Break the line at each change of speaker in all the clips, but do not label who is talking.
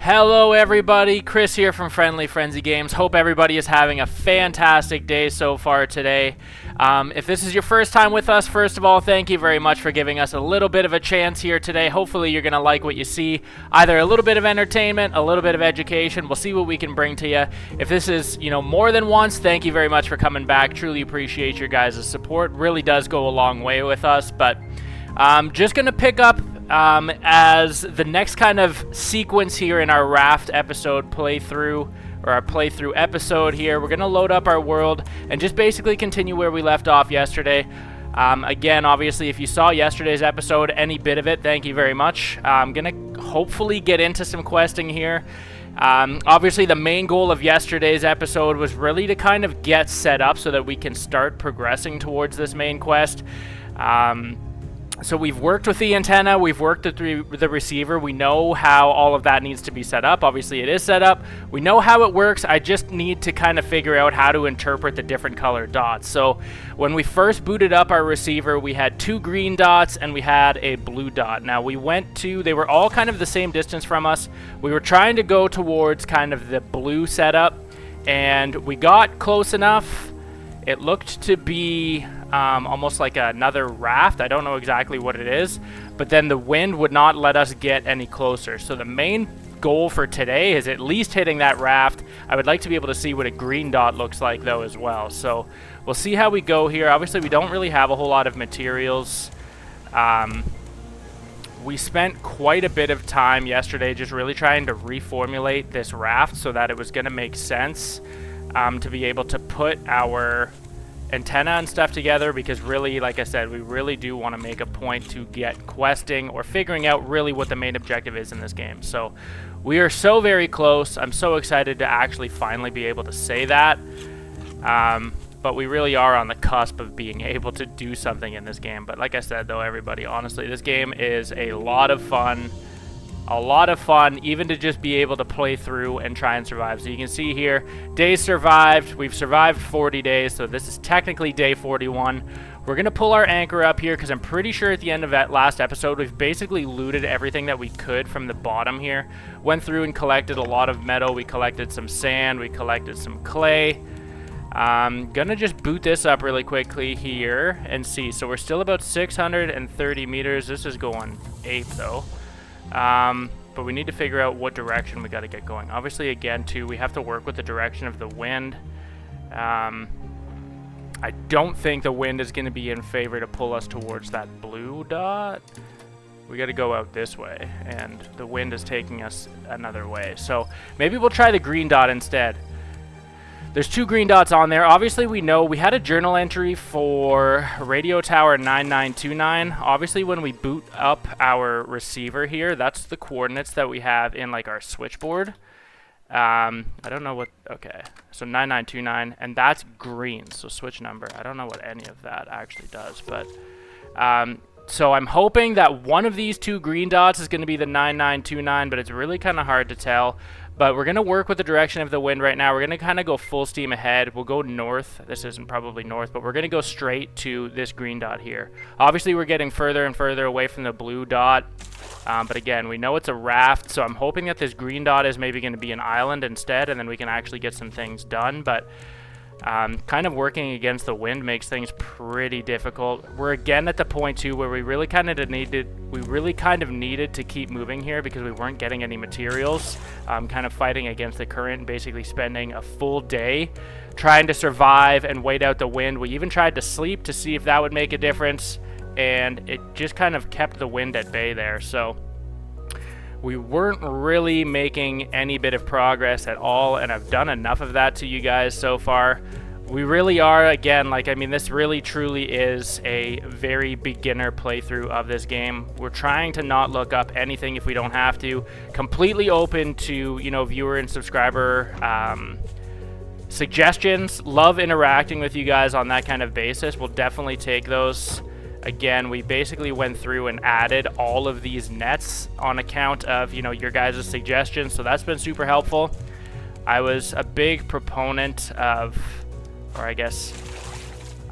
Hello everybody, Chris here from Friendly Frenzy Games. Hope everybody is having a fantastic day so far today. If this is your first time with us, first of all, thank you very much for giving us a little bit of a chance here today. Hopefully you're going to like what you see. Either a little bit of entertainment, a little bit of education. We'll see what we can bring to you. If this is, more than once, thank you very much for coming back. Truly appreciate your guys' support. Really does go a long way with us, but I'm just going to pick up as the next kind of sequence here in our Raft episode playthrough, or our playthrough episode here. We're going to load up our world and just basically continue where we left off yesterday. Again, obviously, if you saw yesterday's episode, any bit of it, thank you very much. I'm going to hopefully get into some questing here. Obviously, the main goal of yesterday's episode was really to kind of get set up so that we can start progressing towards this main quest. So we've worked with the antenna, we've worked with the receiver, we know how all of that needs to be set up. Obviously it is set up, we know how it works, I just need to kind of figure out how to interpret the different colored dots. So when we first booted up our receiver, we had 2 green dots and we had a blue dot. Now they were all kind of the same distance from us. We were trying to go towards kind of the blue setup, and we got close enough. It looked to be almost like another raft. I don't know exactly what it is, but then the wind would not let us get any closer. So the main goal for today is at least hitting that raft. I would like to be able to see what a green dot looks like though as well. So we'll see how we go here. Obviously we don't really have a whole lot of materials. We spent quite a bit of time yesterday just really trying to reformulate this raft so that it was going to make sense to be able to put our antenna and stuff together, because really, like I said, we really do want to make a point to get questing or figuring out really what the main objective is in this game. So we are so very close. I'm so excited to actually finally be able to say that. But we really are on the cusp of being able to do something in this game. But like I said though, everybody, honestly, this game is a lot of fun. A lot of fun, even to just be able to play through and try and survive. So you can see here, days survived. We've survived 40 days, so this is technically day 41. We're going to pull our anchor up here because I'm pretty sure at the end of that last episode, we've basically looted everything that we could from the bottom here. Went through and collected a lot of metal. We collected some sand. We collected some clay. I'm going to just boot this up really quickly here and see. So we're still about 630 meters. This is going ape, though. But we need to figure out what direction we got to get going. Obviously, again, too, we have to work with the direction of the wind. I don't think the wind is going to be in favor to pull us towards that blue dot. We got to go out this way, and the wind is taking us another way. So maybe we'll try the green dot instead. There's 2 green dots on there. Obviously, we know we had a journal entry for radio tower 9929. Obviously, when we boot up our receiver here, that's the coordinates that we have in like our switchboard. I don't know what, okay. So 9929, and that's green, so switch number. I don't know what any of that actually does, but so I'm hoping that one of these 2 green dots is going to be the 9929, but it's really kind of hard to tell. But we're going to work with the direction of the wind right now. We're going to kind of go full steam ahead. We'll go north. This isn't probably north, but we're going to go straight to this green dot here. Obviously, we're getting further and further away from the blue dot. But again, we know it's a raft, so I'm hoping that this green dot is maybe going to be an island instead, and then we can actually get some things done. But kind of working against the wind makes things pretty difficult. We're again at the point too where we really kind of needed to keep moving here because we weren't getting any materials. Kind of fighting against the current and basically spending a full day trying to survive and wait out the wind. We even tried to sleep to see if that would make a difference, and it just kind of kept the wind at bay there. So we weren't really making any bit of progress at all, and I've done enough of that to you guys so far. We really are, again, this really truly is a very beginner playthrough of this game. We're trying to not look up anything if we don't have to. Completely open to, viewer and subscriber suggestions. Love interacting with you guys on that kind of basis. We'll definitely take those. Again, we basically went through and added all of these nets on account of, your guys' suggestions, so that's been super helpful. I was a big proponent of, or I guess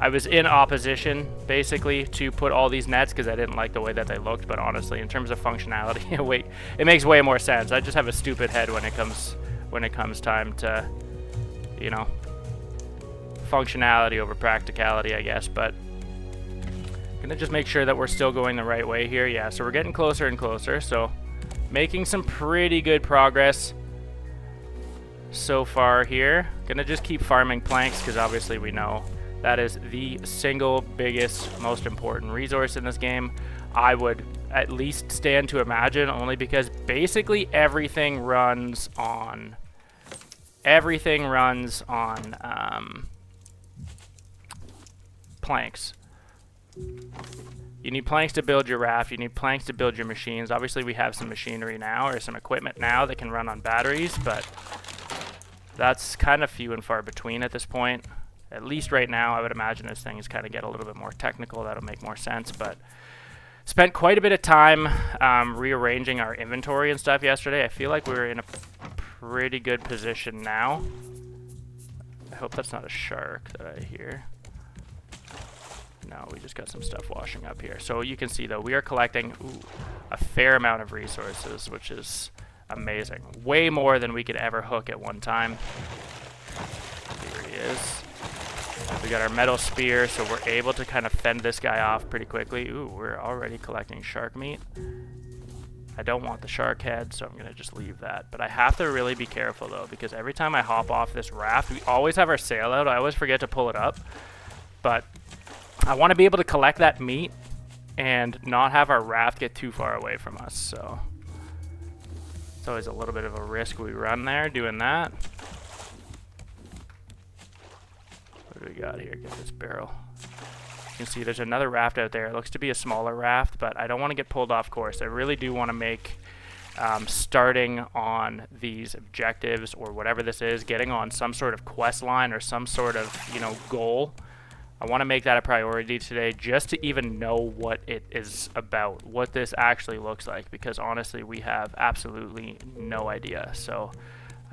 I was in opposition, basically, to put all these nets because I didn't like the way that they looked. But honestly, in terms of functionality, it makes way more sense. I just have a stupid head when it comes time to, you know, functionality over practicality, I guess. But I'm gonna just make sure that we're still going the right way here. Yeah, so we're getting closer and closer. So making some pretty good progress so far here. Gonna just keep farming planks because obviously we know that is the single biggest, most important resource in this game. I would at least stand to imagine, only because basically everything runs on planks. You need planks to build your raft. You need planks to build your machines. Obviously we have some machinery now, or some equipment now that can run on batteries, but that's kind of few and far between at this point. At least right now, I would imagine as things kind of get a little bit more technical, that'll make more sense. But spent quite a bit of time rearranging our inventory and stuff yesterday. I feel like we're in a pretty good position now. I hope that's not a shark that I hear. No, we just got some stuff washing up here. So you can see, though, we are collecting a fair amount of resources, which is amazing. Way more than we could ever hook at one time. Here he is. We got our metal spear, so we're able to kind of fend this guy off pretty quickly. Ooh, we're already collecting shark meat. I don't want the shark head, so I'm going to just leave that. But I have to really be careful, though, because every time I hop off this raft, we always have our sail out. I always forget to pull it up. But I want to be able to collect that meat and not have our raft get too far away from us. So it's always a little bit of a risk we run there doing that. What do we got here? Get this barrel. You can see there's another raft out there. It looks to be a smaller raft, but I don't want to get pulled off course. I really do want to make starting on these objectives or whatever this is, getting on some sort of quest line or some sort of, you know, goal. I want to make that a priority today, just to even know what it is about, what this actually looks like, because honestly we have absolutely no idea. So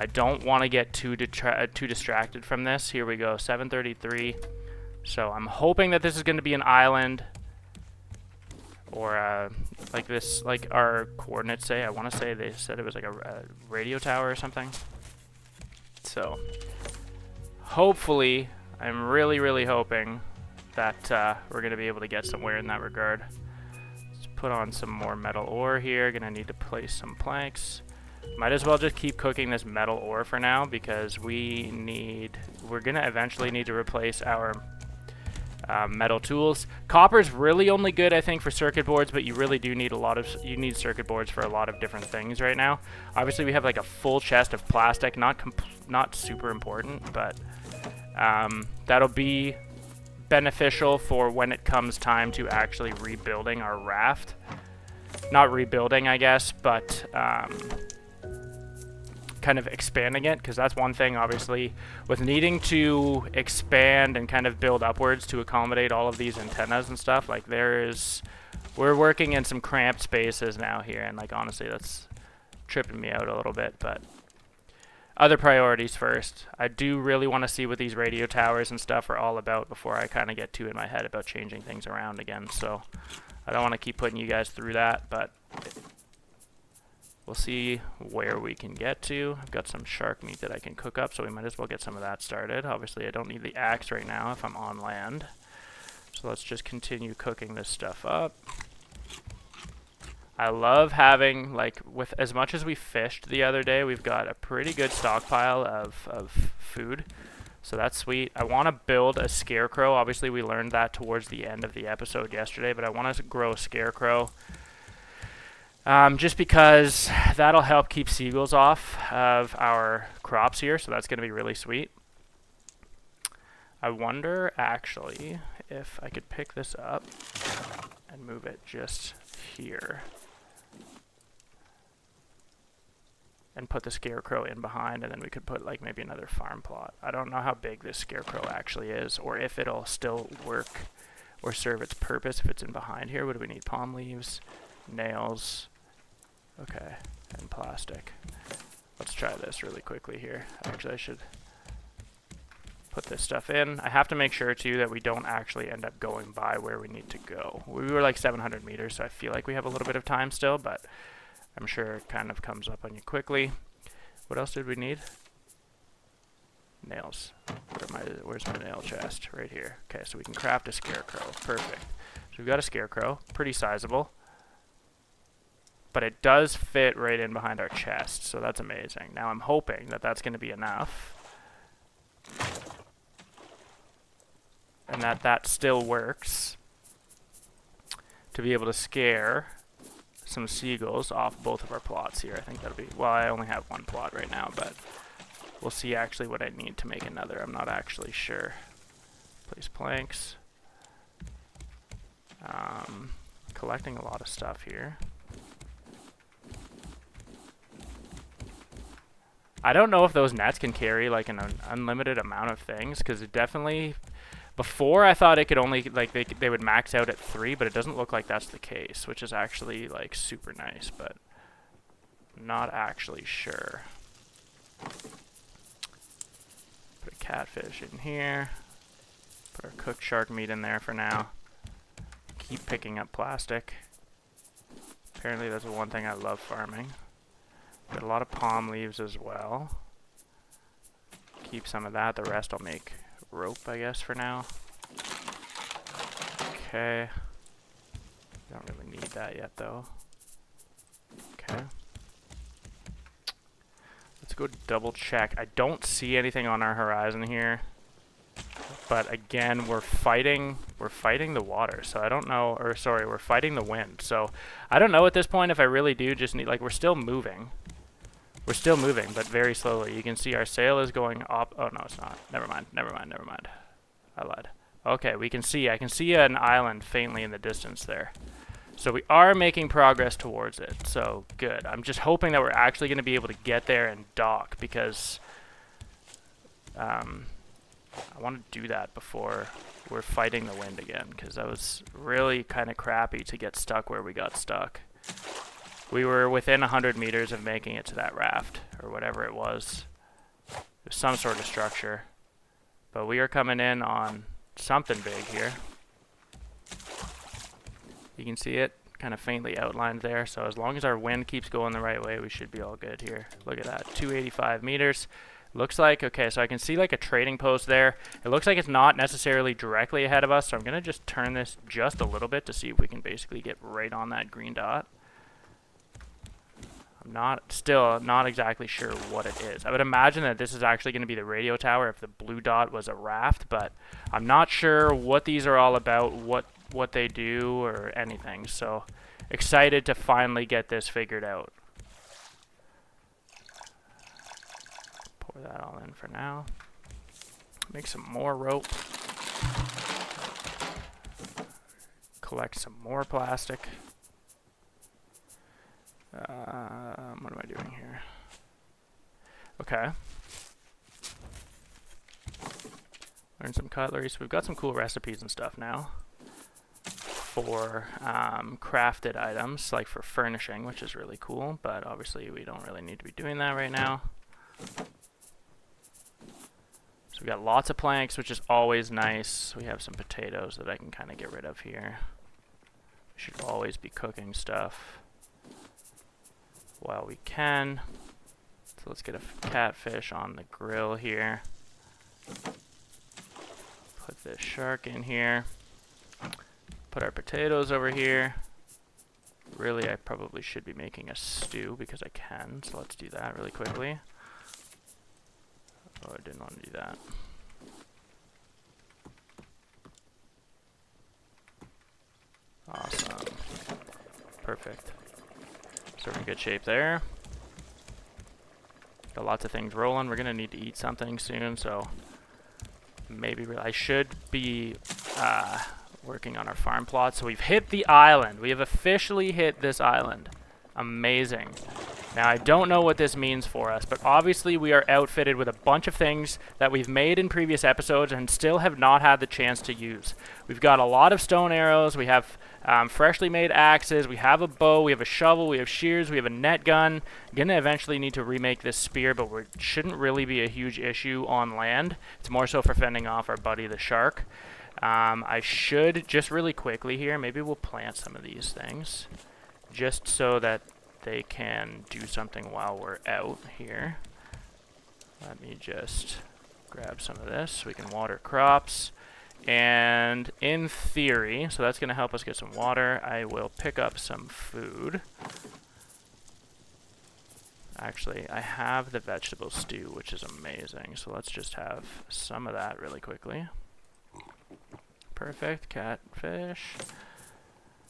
I don't want to get too distracted from this. Here we go, 7:33. So I'm hoping that this is going to be an island, or like this, like our coordinates say. I want to say they said it was like a radio tower or something. So hopefully, I'm really hoping that we're going to be able to get somewhere in that regard. Let's put on some more metal ore here. Going to need to place some planks. Might as well just keep cooking this metal ore for now, because we're gonna eventually need to replace our metal tools. Copper's really only good, I think, for circuit boards, but you really do need you need circuit boards for a lot of different things right now. Obviously we have like a full chest of plastic, not super important, but that'll be beneficial for when it comes time to actually rebuilding our raft. Not rebuilding, I guess, but kind of expanding it, because that's one thing, obviously, with needing to expand and kind of build upwards to accommodate all of these antennas and stuff. Like, we're working in some cramped spaces now here, and like honestly that's tripping me out a little bit. But other priorities first. I do really want to see what these radio towers and stuff are all about before I kind of get too in my head about changing things around again. So I don't want to keep putting you guys through that, but we'll see where we can get to. I've got some shark meat that I can cook up, so we might as well get some of that started. Obviously, I don't need the axe right now if I'm on land. So let's just continue cooking this stuff up. I love having, like, with as much as we fished the other day, we've got a pretty good stockpile of food. So that's sweet. I want to build a scarecrow. Obviously, we learned that towards the end of the episode yesterday, but I want to grow a scarecrow. Just because that'll help keep seagulls off of our crops here, so that's going to be really sweet. I wonder, actually, if I could pick this up and move it just here. And put the scarecrow in behind, and then we could put, like, maybe another farm plot. I don't know how big this scarecrow actually is, or if it'll still work or serve its purpose if it's in behind here. What do we need? Palm leaves, nails. Okay, and plastic. Let's try this really quickly here. Actually, I should put this stuff in. I have to make sure too that we don't actually end up going by where we need to go. We were like 700 meters, so I feel like we have a little bit of time still, but I'm sure it kind of comes up on you quickly. What else did we need? Nails. Where's my nail chest? Right here. Okay, so we can craft a scarecrow. Perfect. So we've got a scarecrow, pretty sizable. But it does fit right in behind our chest, so that's amazing. Now I'm hoping that that's going to be enough. And that still works to be able to scare some seagulls off both of our plots here. I think that'll be, well, I only have one plot right now, but we'll see actually what I need to make another. I'm not actually sure. Place planks. Collecting a lot of stuff here. I don't know if those nets can carry like an unlimited amount of things, because it definitely, before I thought it could only, like they would max out at 3, but it doesn't look like that's the case, which is actually like super nice, but not actually sure. Put a catfish in here. Put our cooked shark meat in there for now. Keep picking up plastic. Apparently that's the one thing I love farming. Got a lot of palm leaves as well. Keep some of that. The rest I'll make rope, I guess, for now. Okay. Don't really need that yet, though. Okay. Let's go double check. I don't see anything on our horizon here. But again, we're fighting the water, so I don't know, or sorry, we're fighting the wind. So I don't know at this point if I really do just need, like, we're still moving. We're still moving, but very slowly. You can see our sail is going up. Oh, no, it's not. Never mind. I lied. Okay, I can see an island faintly in the distance there. So we are making progress towards it. So good. I'm just hoping that we're actually going to be able to get there and dock, because I want to do that before we're fighting the wind again, because that was really kind of crappy to get stuck where we got stuck. We were within 100 meters of making it to that raft, or whatever it was. It was some sort of structure. But we are coming in on something big here. You can see it kind of faintly outlined there, so as long as our wind keeps going the right way, we should be all good here. Look at that, 285 meters. Looks like, okay, so I can see like a trading post there. It looks like it's not necessarily directly ahead of us, so I'm going to just turn this just a little bit to see if we can basically get right on that green dot. Still not exactly sure what it is. I would imagine that this is actually going to be the radio tower if the blue dot was a raft, but I'm not sure what these are all about, what they do, or anything. So excited to finally get this figured out. Pour that all in for now. Make some more rope. Collect some more plastic. What am I doing here? Okay. Learn some cutlery. So we've got some cool recipes and stuff now for crafted items, like for furnishing, which is really cool, but obviously we don't really need to be doing that right now. So we got lots of planks, which is always nice. We have some potatoes that I can kind of get rid of here. We should always be cooking stuff while we can. So let's get a catfish on the grill here. Put this shark in here. Put our potatoes over here. Really, I probably should be making a stew because I can, so let's do that really quickly. Oh, I didn't want to do that. Awesome. Perfect. So we're in good shape there. Got lots of things rolling. We're going to need to eat something soon, so maybe I should be working on our farm plot. So we've hit the island. We have officially hit this island. Amazing. Now, I don't know what this means for us, but obviously we are outfitted with a bunch of things that we've made in previous episodes and still have not had the chance to use. We've got a lot of stone arrows, we have freshly made axes, we have a bow, we have a shovel, we have shears, we have a net gun. I'm going to eventually need to remake this spear, but it shouldn't really be a huge issue on land. It's more so for fending off our buddy the shark. I should, just really quickly here, maybe we'll plant some of these things, just so that they can do something while we're out here. Let me just grab some of this so we can water crops. And in theory, so that's going to help us get some water, I will pick up some food. Actually, I have the vegetable stew, which is amazing. So let's just have some of that really quickly. Perfect. Catfish.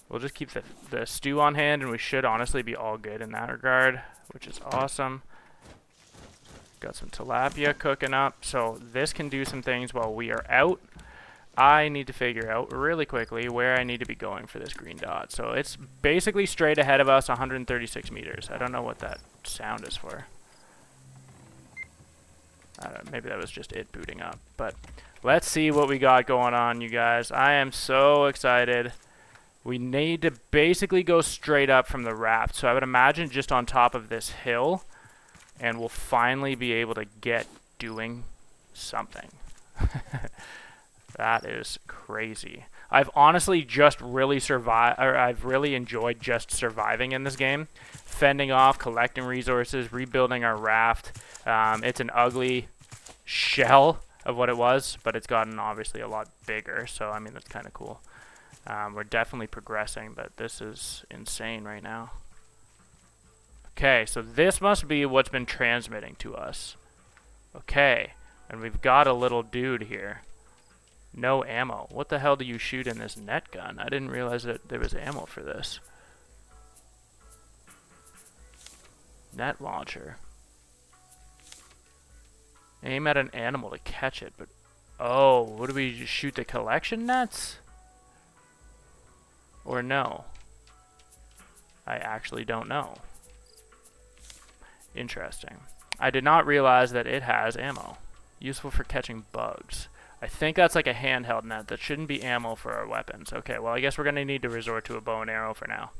We'll just keep the stew on hand, and we should honestly be all good in that regard, which is awesome. Got some tilapia cooking up, so this can do some things while we are out. I need to figure out really quickly where I need to be going for this green dot. So it's basically straight ahead of us, 136 meters. I don't know what that sound is for. I don't know, maybe that was just it booting up. But let's see what we got going on, you guys. I am so excited. We need to basically go straight up from the raft. So I would imagine just on top of this hill, and we'll finally be able to get doing something. That is crazy. I've honestly just really I've really enjoyed just surviving in this game. Fending off, collecting resources, rebuilding our raft. It's an ugly shell of what it was, but it's gotten obviously a lot bigger. So, I mean, that's kind of cool. We're definitely progressing, but this is insane right now. Okay, so this must be what's been transmitting to us. Okay, and we've got a little dude here. No ammo. What the hell do you shoot in this net gun? I didn't realize that there was ammo for this. Net launcher. Aim at an animal to catch it, but... Oh, what do we just shoot the collection nets? Or no? I actually don't know. Interesting. I did not realize that it has ammo. Useful for catching bugs. I think that's like a handheld net. That shouldn't be ammo for our weapons. Okay, well, I guess we're going to need to resort to a bow and arrow for now.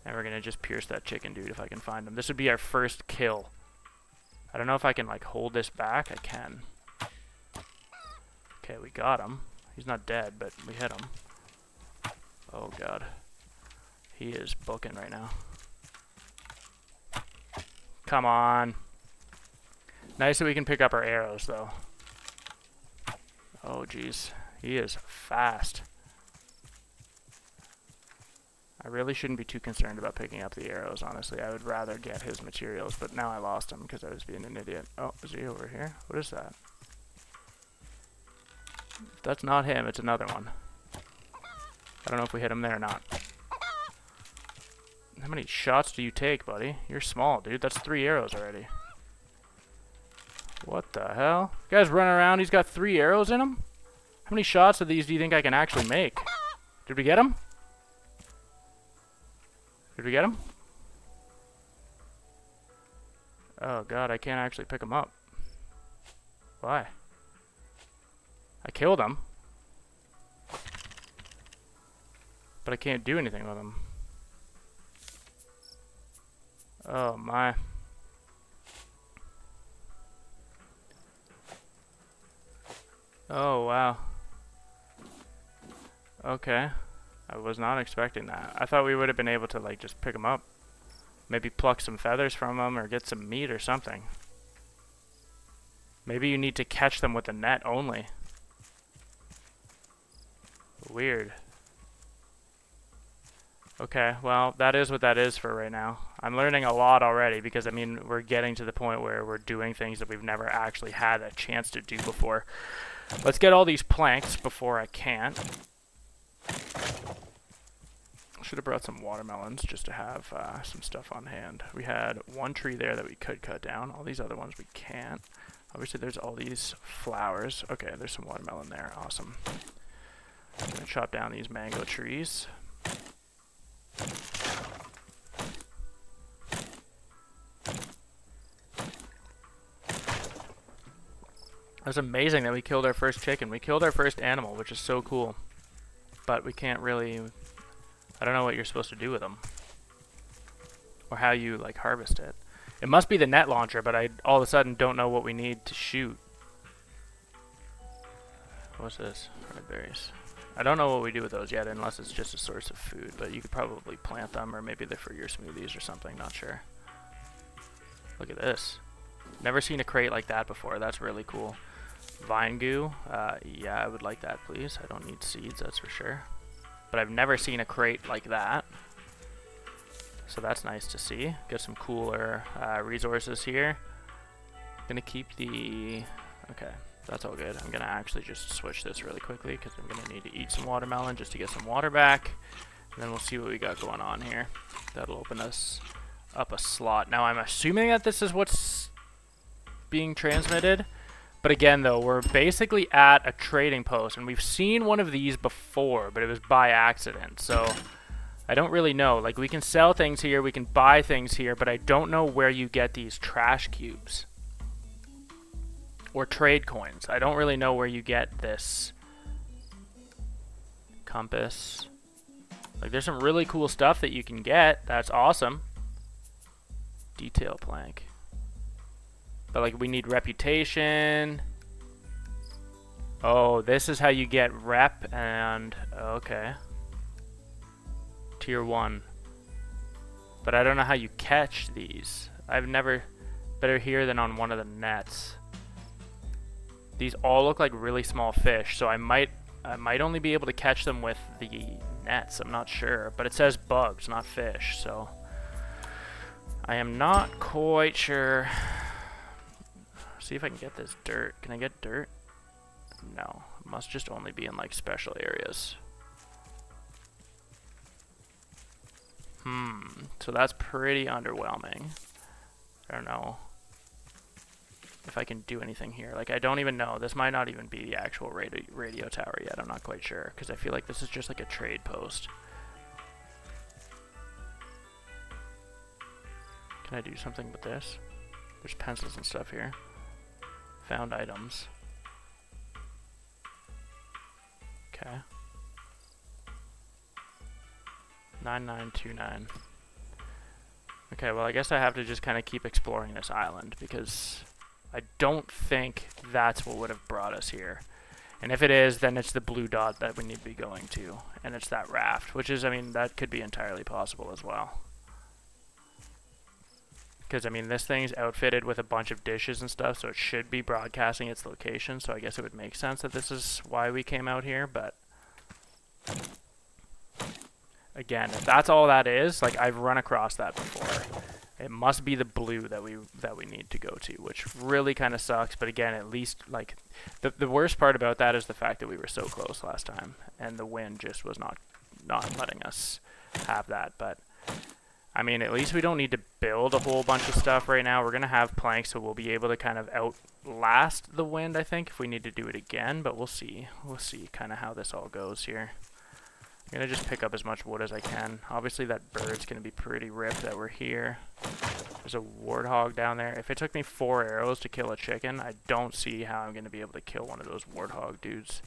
And we're going to just pierce that chicken dude if I can find him. This would be our first kill. I don't know if I can, like, hold this back. I can. Okay, we got him. He's not dead, but we hit him. Oh, God. He is booking right now. Come on. Nice that we can pick up our arrows, though. Oh, jeez. He is fast. I really shouldn't be too concerned about picking up the arrows, honestly. I would rather get his materials, but now I lost him because I was being an idiot. Oh, is he over here? What is that? If that's not him, it's another one. I don't know if we hit him there or not. How many shots do you take, buddy? You're small, dude. That's 3 arrows already. What the hell? You guys running around, he's got 3 arrows in him? How many shots of these do you think I can actually make? Did we get him? Did we get him? Oh god, I can't actually pick him up. Why? I killed him. But I can't do anything with him. Oh my. Oh wow. Okay. I was not expecting that. I thought we would have been able to, like, just pick him up. Maybe pluck some feathers from him or get some meat or something. Maybe you need to catch them with a net only. Weird. Okay, well, that is what that is for right now. I'm learning a lot already because, I mean, we're getting to the point where we're doing things that we've never actually had a chance to do before. Let's get all these planks before I can't. Should have brought some watermelons just to have some stuff on hand. We had one tree there that we could cut down. All these other ones we can't. Obviously, there's all these flowers. Okay, there's some watermelon there. Awesome. I'm going to chop down these mango trees. It was amazing that we killed our first chicken. We killed our first animal, which is so cool. But we can't really... I don't know what you're supposed to do with them. Or how you, like, harvest it. It must be the net launcher, but I all of a sudden don't know what we need to shoot. What's this? Red berries. I don't know what we do with those yet, unless it's just a source of food. But you could probably plant them, or maybe they're for your smoothies or something. Not sure. Look at this. Never seen a crate like that before. That's really cool. Vine goo. Yeah, I would like that, please. I don't need seeds, that's for sure. But I've never seen a crate like that. So that's nice to see. Get some cooler resources here. Gonna keep the... Okay, that's all good. I'm gonna actually just switch this really quickly because I'm gonna need to eat some watermelon just to get some water back. And then we'll see what we got going on here. That'll open us up a slot. Now I'm assuming that this is what's being transmitted. But again, though, we're basically at a trading post, and we've seen one of these before, but it was by accident, so I don't really know. Like, we can sell things here, we can buy things here, but I don't know where you get these trash cubes. Or trade coins. I don't really know where you get this. Compass. Like, there's some really cool stuff that you can get. That's awesome. Detail plank. But, like, we need reputation. Oh, this is how you get rep and... Okay. Tier 1. But I don't know how you catch these. I've never... Better here than on one of the nets. These all look like really small fish, so I might only be able to catch them with the nets. I'm not sure. But it says bugs, not fish, so... I am not quite sure... See if I can get this dirt. Can I get dirt? No. It must just only be in like special areas. So that's pretty underwhelming. I don't know if I can do anything here. Like, I don't even know. This might not even be the actual radio tower yet. I'm not quite sure because I feel like this is just like a trade post. Can I do something with this? There's pencils and stuff here. Found items. Okay. 9929. Okay, well I guess I have to just kind of keep exploring this island because I don't think that's what would have brought us here. And if it is, then it's the blue dot that we need to be going to. And it's that raft, which is, I mean, that could be entirely possible as well. Because, I mean, this thing's outfitted with a bunch of dishes and stuff, so it should be broadcasting its location, so I guess it would make sense that this is why we came out here, but... Again, if that's all that is, like, I've run across that before. It must be the blue that we need to go to, which really kind of sucks, but again, at least, like... The worst part about that is the fact that we were so close last time, and the wind just was not letting us have that, but... I mean, at least we don't need to build a whole bunch of stuff right now. We're going to have planks, so we'll be able to kind of outlast the wind, I think, if we need to do it again. But we'll see. We'll see kind of how this all goes here. I'm going to just pick up as much wood as I can. Obviously, that bird's going to be pretty ripped that we're here. There's a warthog down there. If it took me 4 arrows to kill a chicken, I don't see how I'm going to be able to kill one of those warthog dudes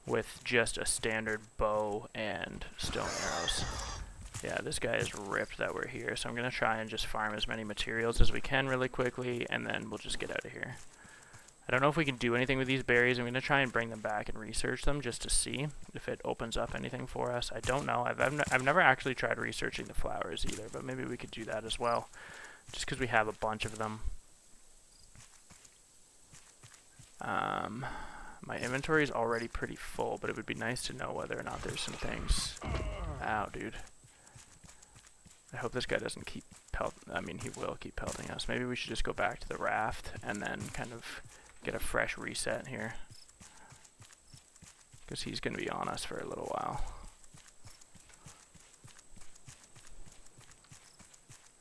with just a standard bow and stone arrows. Yeah, this guy is ripped that we're here, so I'm going to try and just farm as many materials as we can really quickly, and then we'll just get out of here. I don't know if we can do anything with these berries. I'm going to try and bring them back and research them just to see if it opens up anything for us. I don't know. I've never actually tried researching the flowers either, but maybe we could do that as well, just because we have a bunch of them. My inventory is already pretty full, but it would be nice to know whether or not there's some things... Ow, dude. I hope this guy doesn't keep I mean, he will keep pelting us. Maybe we should just go back to the raft and then kind of get a fresh reset here. Because he's going to be on us for a little while.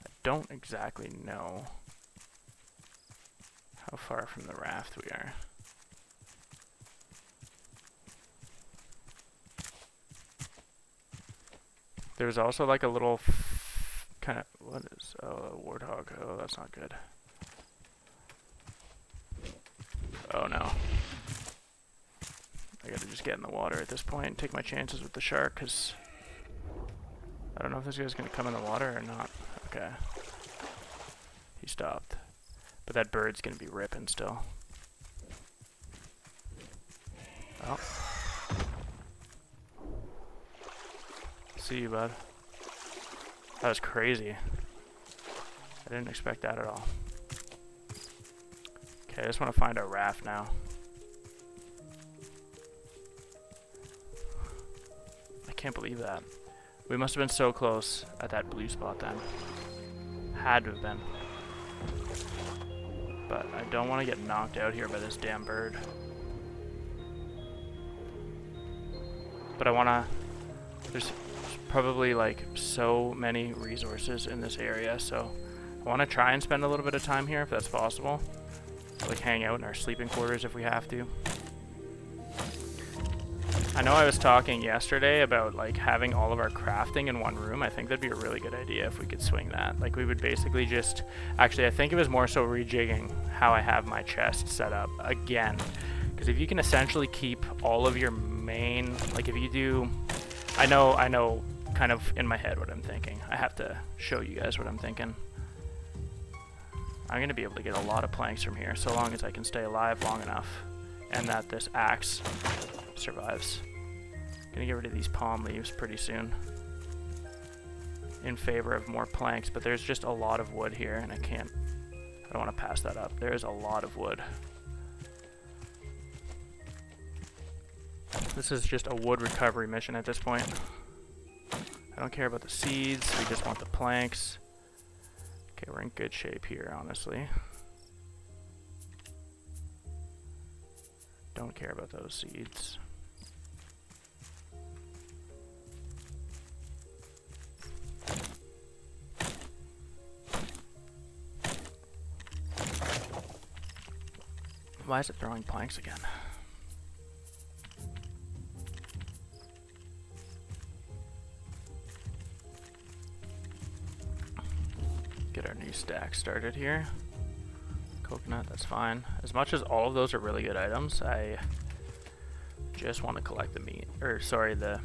I don't exactly know how far from the raft we are. There's also like a little kind of, what is, oh, a warthog. Oh, that's not good. Oh no. I gotta just get in the water at this point and take my chances with the shark, because I don't know if this guy's gonna come in the water or not. Okay. He stopped. But that bird's gonna be ripping still. Oh. See you, bud. That was crazy. I didn't expect that at all. Okay, I just want to find our raft now. I can't believe that. We must have been so close at that blue spot then. Had to have been. But I don't want to get knocked out here by this damn bird. But I want to... There's probably like so many resources in this area, so I want to try and spend a little bit of time here if that's possible. Like hang out in our sleeping quarters if we have to. I know I was talking yesterday about like having all of our crafting in one room. I think that'd be a really good idea if we could swing that. Like we would basically just, actually I think it was more so rejigging how I have my chest set up again. Because if you can essentially keep all of your main, like if you do, I know kind of in my head what I'm thinking. I have to show you guys what I'm thinking. I'm going to be able to get a lot of planks from here so long as I can stay alive long enough and that this axe survives. Gonna get rid of these palm leaves pretty soon in favor of more planks, but there's just a lot of wood here and I don't want to pass that up. There's a lot of wood. This is just a wood recovery mission at this point. I don't care about the seeds, we just want the planks. Okay, we're in good shape here, honestly. Don't care about those seeds. Why is it throwing planks again? Get our new stack started here. Coconut, that's fine. As much as all of those are really good items, I just want to collect the meat, or sorry, the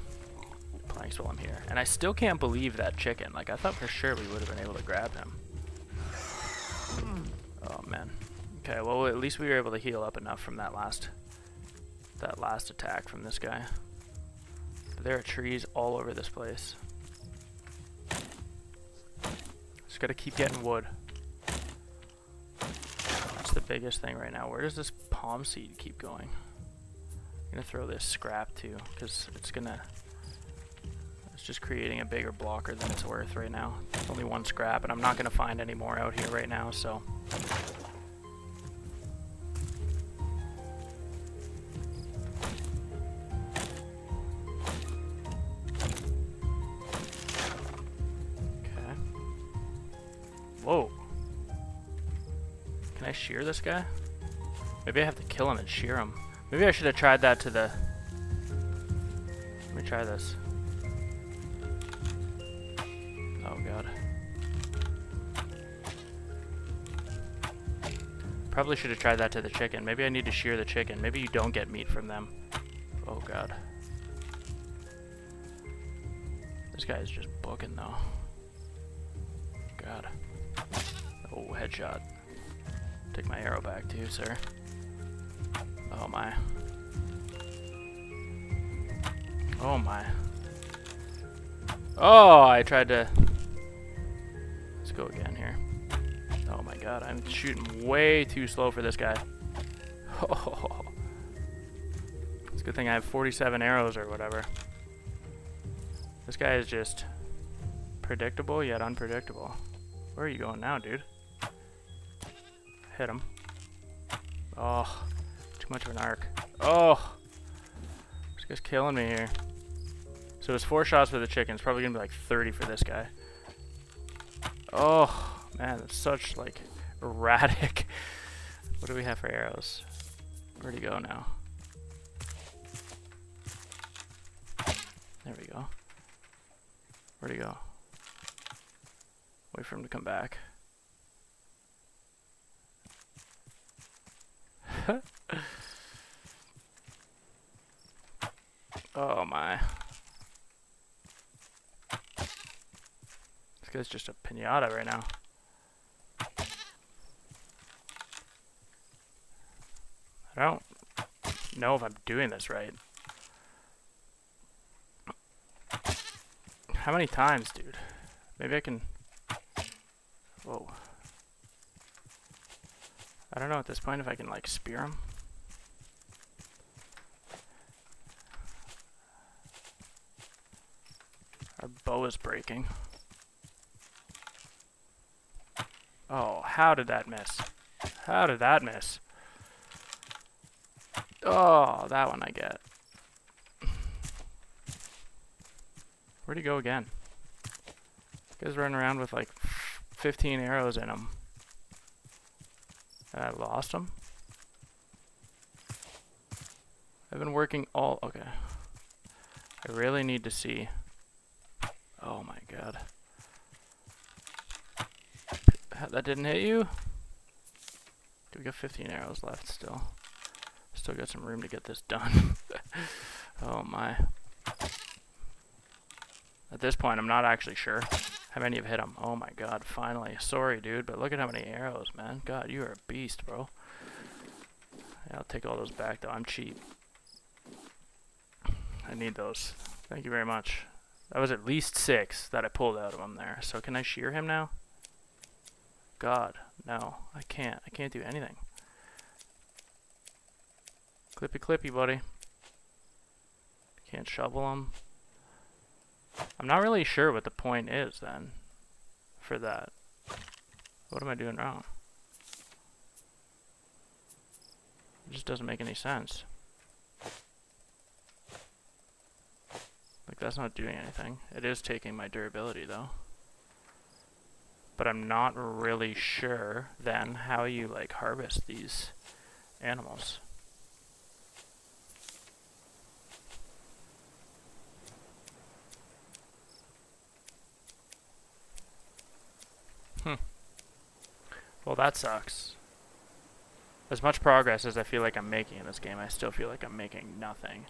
planks while I'm here. And I still can't believe that chicken. Like I thought for sure we would have been able to grab him. Oh man. Okay, well at least we were able to heal up enough from that last attack from this guy. But there are trees all over this place. Just gotta keep getting wood. That's the biggest thing right now. Where does this palm seed keep going? I'm gonna throw this scrap too, because it's just creating a bigger blocker than it's worth right now. It's only one scrap, and I'm not gonna find any more out here right now, so. Whoa. Can I shear this guy? Maybe I have to kill him and shear him. Maybe I should have tried that to the... Let me try this. Oh god. Probably should have tried that to the chicken. Maybe I need to shear the chicken. Maybe you don't get meat from them. Oh god. This guy is just booking though. God. Oh, headshot. Take my arrow back too, sir. Oh my. Oh my. Oh, I tried to... Let's go again here. Oh my god, I'm shooting way too slow for this guy. Oh. It's a good thing I have 47 arrows or whatever. This guy is just predictable yet unpredictable. Where are you going now, dude? Hit him. Oh, too much of an arc. Oh, this guy's killing me here. So it's 4 shots for the chicken. It's probably gonna be like 30 for this guy. Oh man, that's such like erratic. What do we have for arrows? Where'd he go now? There we go. Where'd he go? Wait for him to come back. Oh my. This guy's just a pinata right now. I don't know if I'm doing this right. How many times, dude? Maybe I can... Whoa. I don't know at this point if I can, like, spear him. Our bow is breaking. Oh, how did that miss? How did that miss? Oh, that one I get. Where'd he go again? This guy's running around with like 15 arrows in him. And I lost him? I've been working all... Okay. I really need to see... Oh my god. That didn't hit you? We got 15 arrows left still. Still got some room to get this done. Oh my. At this point, I'm not actually sure how many have hit him. Oh my god, finally. Sorry, dude, but look at how many arrows, man. God, you are a beast, bro. Yeah, I'll take all those back, though. I'm cheap. I need those. Thank you very much. That was at least 6 that I pulled out of him there. So can I shear him now? God, no. I can't. I can't do anything. Clippy clippy, buddy. Can't shovel him. I'm not really sure what the point is then for that. What am I doing wrong? It just doesn't make any sense. Like, that's not doing anything. It is taking my durability though. But I'm not really sure then how you like harvest these animals. Well, that sucks. As much progress as I feel like I'm making in this game, I still feel like I'm making nothing.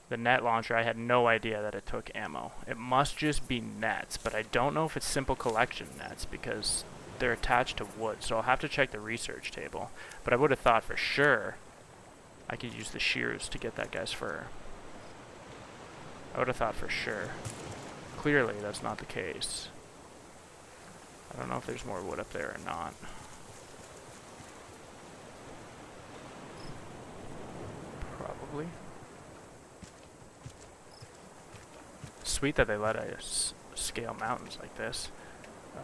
The net launcher, I had no idea that it took ammo. It must just be nets, but I don't know if it's simple collection nets because they're attached to wood, so I'll have to check the research table. But I would have thought for sure I could use the shears to get that guy's fur. I would have thought for sure. Clearly, that's not the case. I don't know if there's more wood up there or not. Probably. Sweet that they let us scale mountains like this.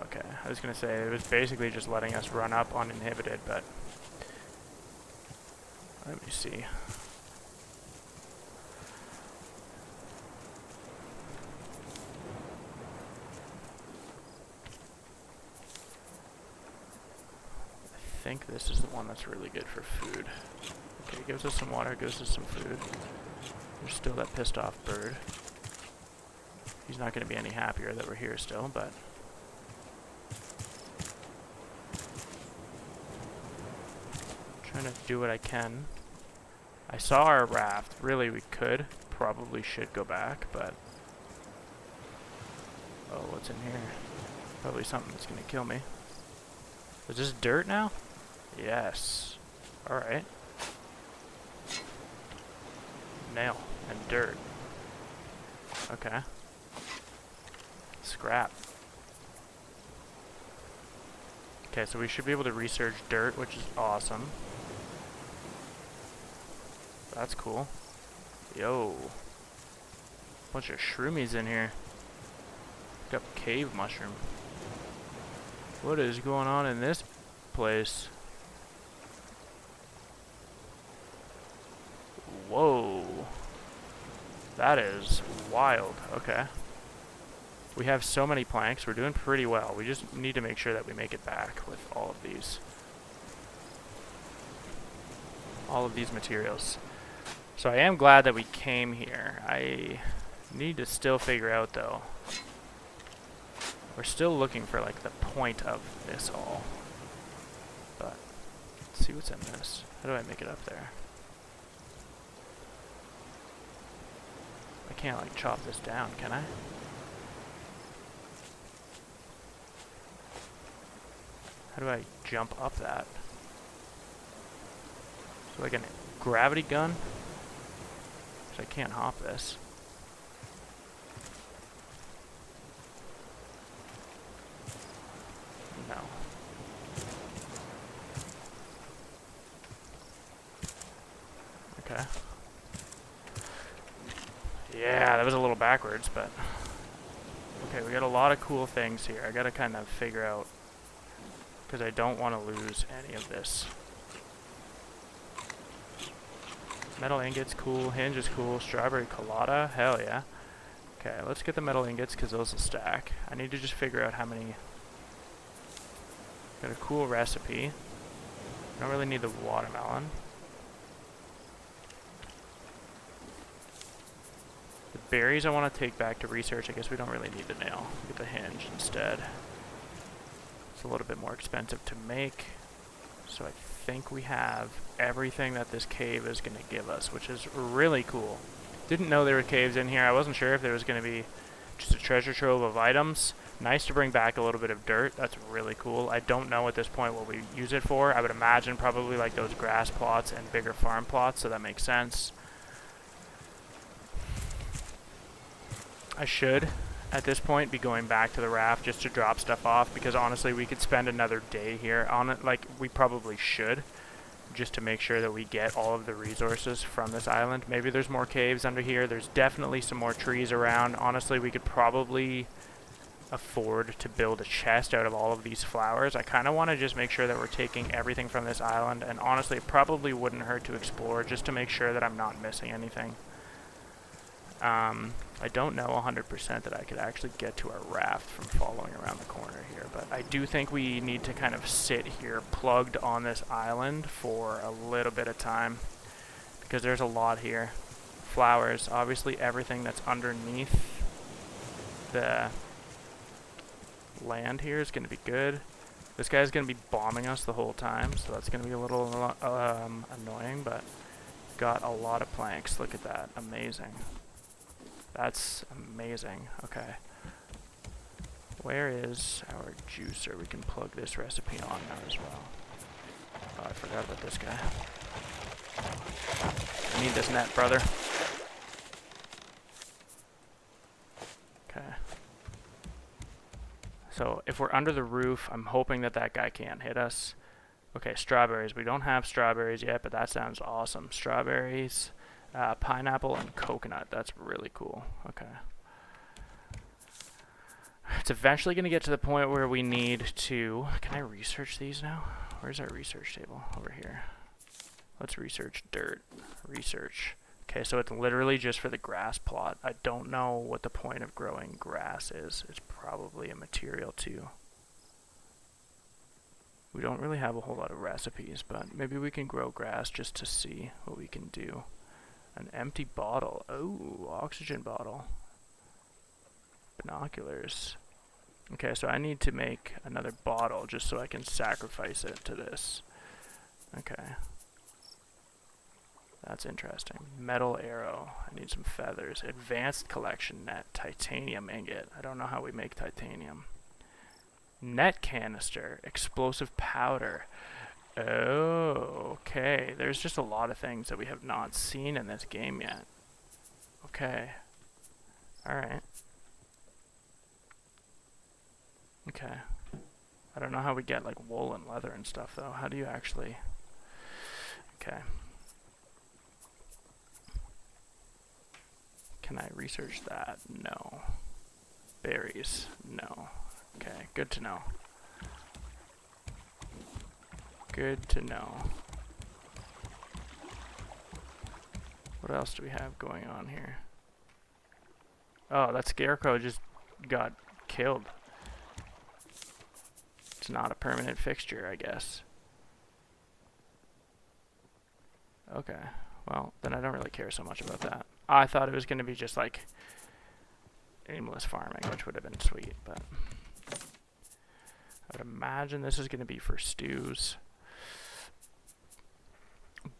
Okay, I was gonna say it was basically just letting us run up uninhibited, but let me see. I think this is the one that's really good for food. Okay, gives us some water, gives us some food. There's still that pissed off bird. He's not going to be any happier that we're here still, but... trying to do what I can. I saw our raft. Really, we could. Probably should go back, but... Oh, what's in here? Probably something that's going to kill me. Is this dirt now? Yes. Alright. Nail and dirt. Okay. Scrap. Okay, so we should be able to research dirt, which is awesome. That's cool. Yo. Bunch of shroomies in here. Pick up cave mushroom. What is going on in this place? Whoa. That is wild. Okay. We have so many planks. We're doing pretty well. We just need to make sure that we make it back with all of these. All of these materials. So I am glad that we came here. I need to still figure out though. We're still looking for like the point of this all. But let's see what's in this. How do I make it up there? can't like chop this down, can I? How do I jump up that? So like a gravity gun? Because I can't hop this. No. Okay. Yeah, that was a little backwards, but... Okay, we got a lot of cool things here. I gotta kind of figure out... Because I don't want to lose any of this. Metal ingots, cool. Hinge is cool. Strawberry colada, hell yeah. Okay, let's get the metal ingots because those will stack. I need to just figure out how many... Got a cool recipe. Don't really need the watermelon. The berries I want to take back to research. I guess we don't really need the nail. Get the hinge instead. It's a little bit more expensive to make. So I think we have everything that this cave is going to give us, which is really cool. Didn't know there were caves in here. I wasn't sure if there was going to be just a treasure trove of items. Nice to bring back a little bit of dirt. That's really cool. I don't know at this point what we use it for. I would imagine probably like those grass plots and bigger farm plots, so that makes sense. I should, at this point, be going back to the raft just to drop stuff off, because honestly we could spend another day here on it. Like, we probably should, just to make sure that we get all of the resources from this island. Maybe there's more caves under here. There's definitely some more trees around. Honestly, we could probably afford to build a chest out of all of these flowers. I kind of want to just make sure that we're taking everything from this island, and honestly it probably wouldn't hurt to explore just to make sure that I'm not missing anything. I don't know 100% that I could actually get to our raft from following around the corner here, but I do think we need to kind of sit here plugged on this island for a little bit of time, because there's a lot here. Flowers, obviously everything that's underneath the land here is going to be good. This guy's going to be bombing us the whole time, so that's going to be a little annoying, but got a lot of planks. Look at that. Amazing. That's amazing. Okay. Where is our juicer? We can plug this recipe on now as well. Oh, I forgot about this guy. I need this net, brother. Okay. So if we're under the roof, I'm hoping that that guy can't hit us. Okay, strawberries. We don't have strawberries yet, but that sounds awesome. Strawberries, pineapple, and coconut. That's really cool. Okay. It's eventually going to get to the point where we need to... Can I research these now? Where's our research table? Over here. Let's research dirt. Research. Okay, so it's literally just for the grass plot. I don't know what the point of growing grass is. It's probably a material too. We don't really have a whole lot of recipes, but maybe we can grow grass just to see what we can do. An empty bottle. Oh, oxygen bottle. Binoculars. Okay, so I need to make another bottle just so I can sacrifice it to this. Okay. That's interesting. Metal arrow. I need some feathers. Advanced collection net. Titanium ingot. I don't know how we make titanium. Net canister. Explosive powder. Oh, okay. There's just a lot of things that we have not seen in this game yet. Okay. Alright. Okay. I don't know how we get like wool and leather and stuff though. How do you actually... Okay. Can I research that? No. Berries? No. Okay, good to know. Good to know. What else do we have going on here? Oh, that scarecrow just got killed. It's not a permanent fixture, I guess. Okay, well, then I don't really care so much about that. I thought it was going to be just like aimless farming, which would have been sweet, but I would imagine this is going to be for stews.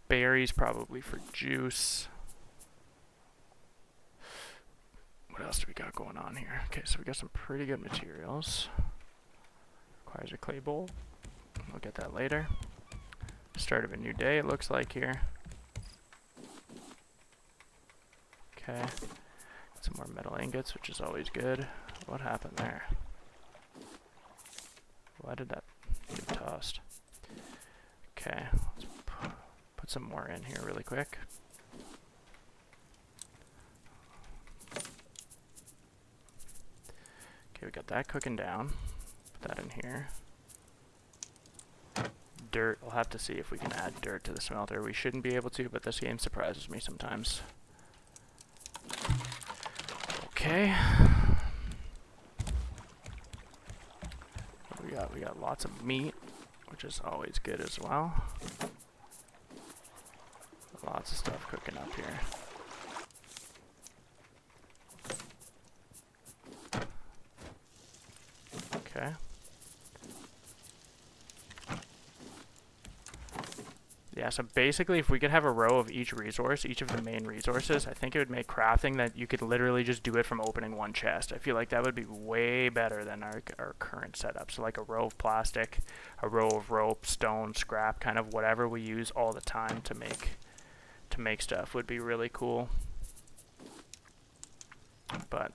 Berries probably for juice. what else do we got going on here? Okay, so we got some pretty good materials. Requires a clay bowl. We'll get that later. Start of a new day, it looks like here. Okay. Got some more metal ingots, which is always good. What happened there? Why did that get tossed? Okay, let's put some more in here really quick. Okay, we got that cooking down. Put that in here. Dirt, we'll have to see if we can add dirt to the smelter. We shouldn't be able to, but this game surprises me sometimes. Okay. What do we got? We got lots of meat, which is always good as well. Lots of stuff cooking up here. Okay. Yeah, so basically if we could have a row of each resource, each of the main resources, I think it would make crafting that you could literally just do it from opening one chest. I feel like that would be way better than our current setup. So like a row of plastic, a row of rope, stone, scrap, kind of whatever we use all the time to make stuff would be really cool. But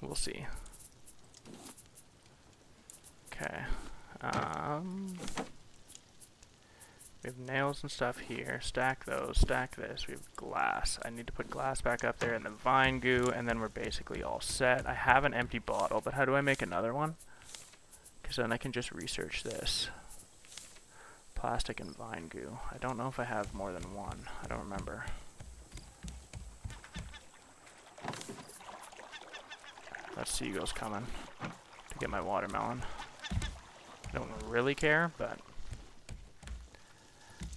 we'll see. Okay. We have nails and stuff here. Stack those. Stack this. We have glass. I need to put glass back up there and the vine goo, and then we're basically all set. I have an empty bottle, but how do I make another one? Because then I can just research this. Plastic and vine goo. I don't know if I have more than one. I don't remember. That seagull's coming to get my watermelon. I don't really care, but...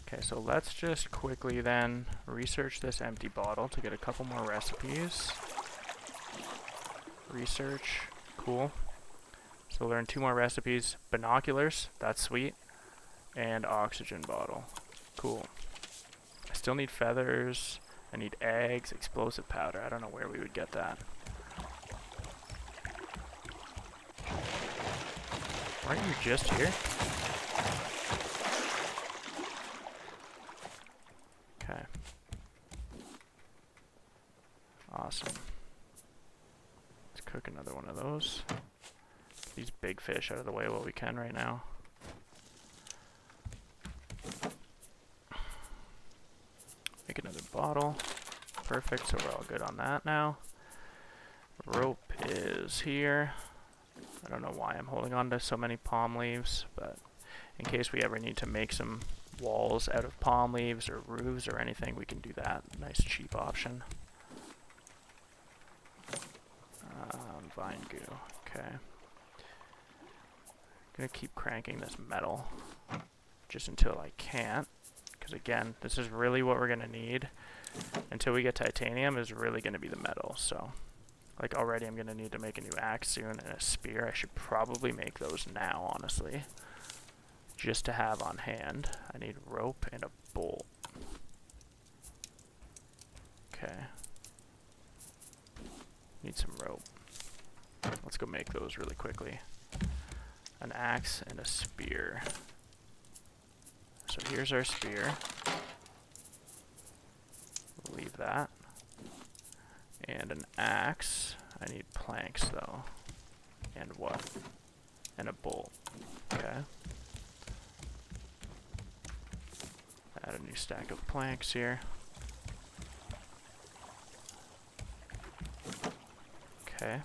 Okay, so let's just quickly then research this empty bottle to get a couple more recipes. Research, cool. So learn 2 more recipes. Binoculars, that's sweet. And oxygen bottle, cool. I still need feathers. I need eggs, explosive powder. I don't know where we would get that. Weren't you just here? Okay. Awesome. Let's cook another one of those. Get these big fish out of the way while we can right now. Make another bottle. Perfect, so we're all good on that now. Rope is here. I don't know why I'm holding on to so many palm leaves, but in case we ever need to make some walls out of palm leaves or roofs or anything, we can do that. Nice cheap option. Vine goo. Okay. Gonna keep cranking this metal just until I can't, because again, this is really what we're gonna need until we get titanium. Is really gonna be the metal. So like already I'm gonna need to make a new axe soon and a spear. I should probably make those now, honestly, just to have on hand. I need rope and a bolt. Okay. Need some rope. Let's go make those really quickly. An axe and a spear. So here's our spear. We'll leave that. And an axe. I need planks though. And what? And a bolt. Okay. Add a new stack of planks here. Okay.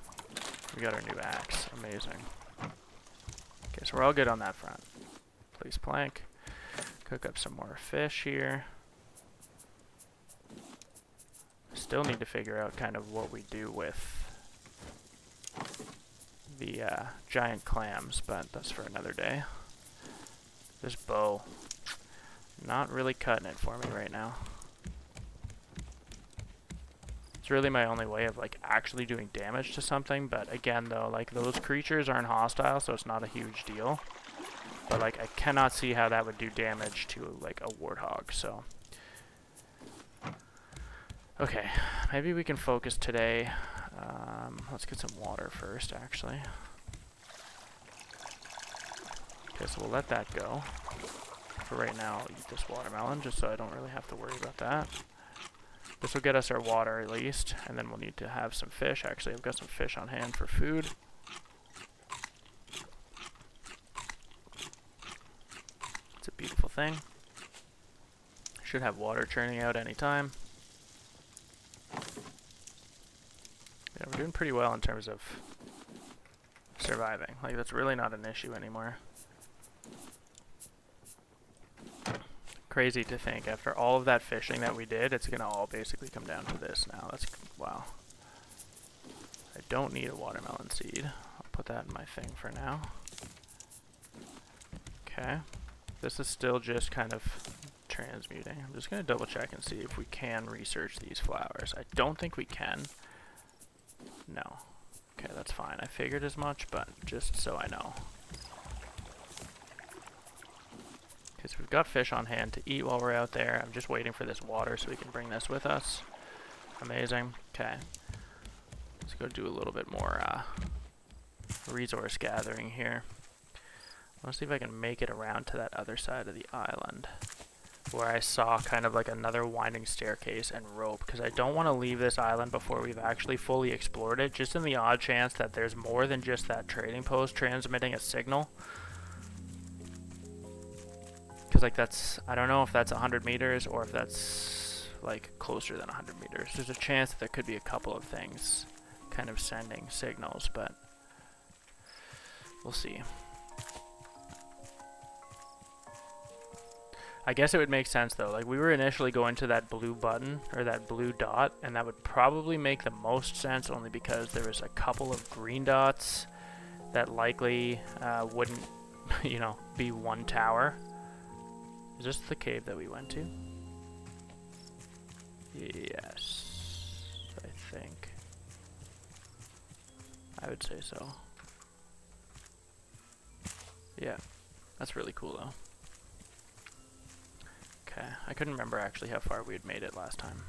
We got our new axe. Amazing. Okay, so we're all good on that front. Place plank. Cook up some more fish here. Still need to figure out kind of what we do with the giant clams, but that's for another day. This bow, not really cutting it for me right now. It's really my only way of like actually doing damage to something, but again though, like those creatures aren't hostile, so it's not a huge deal. But like I cannot see how that would do damage to like a warthog, so Okay, maybe we can focus today. Let's get some water first, actually. Okay, so we'll let that go. For right now, I'll eat this watermelon, just so I don't really have to worry about that. This will get us our water, at least, and then we'll need to have some fish. Actually, I've got some fish on hand for food. It's a beautiful thing. Should have water churning out anytime. Yeah, we're doing pretty well in terms of surviving. Like, that's really not an issue anymore. Crazy to think, after all of that fishing that we did, it's gonna all basically come down to this now. That's, wow. I don't need a watermelon seed. I'll put that in my thing for now. Okay. This is still just kind of transmuting. I'm just gonna double check and see if we can research these flowers. I don't think we can. No. Okay, that's fine. I figured as much, but just so I know. Because we've got fish on hand to eat while we're out there. I'm just waiting for this water so we can bring this with us. Amazing. Okay. Let's go do a little bit more resource gathering here. Let's see if I can make it around to that other side of the island, where I saw kind of like another winding staircase and rope, because I don't want to leave this island before we've actually fully explored it, just in the odd chance that there's more than just that trading post transmitting a signal. Because like that's, I don't know if that's 100 meters or if that's like closer than 100 meters. There's a chance that there could be a couple of things kind of sending signals, but we'll see. I guess it would make sense though. Like, we were initially going to that blue button or that blue dot, and that would probably make the most sense only because there was a couple of green dots that likely wouldn't, you know, be one tower. Is this the cave that we went to? Yes, I think. I would say so. Yeah, that's really cool though. Okay, I couldn't remember actually how far we had made it last time.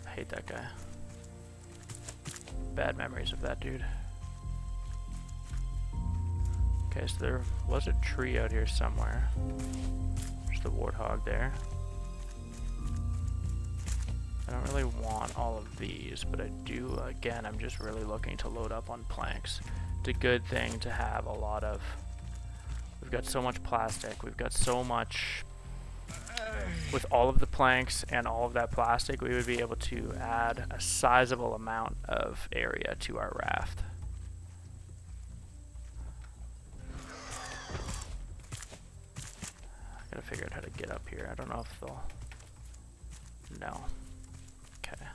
I hate that guy. Bad memories of that dude. Okay, so there was a tree out here somewhere. There's the warthog there. I don't really want all of these, but I do, again, I'm just really looking to load up on planks. It's a good thing to have a lot of. We've got so much plastic, we've got so much. With all of the planks and all of that plastic, we would be able to add a sizable amount of area to our raft. I gotta figure out how to get up here. I don't know if they'll. No. Okay.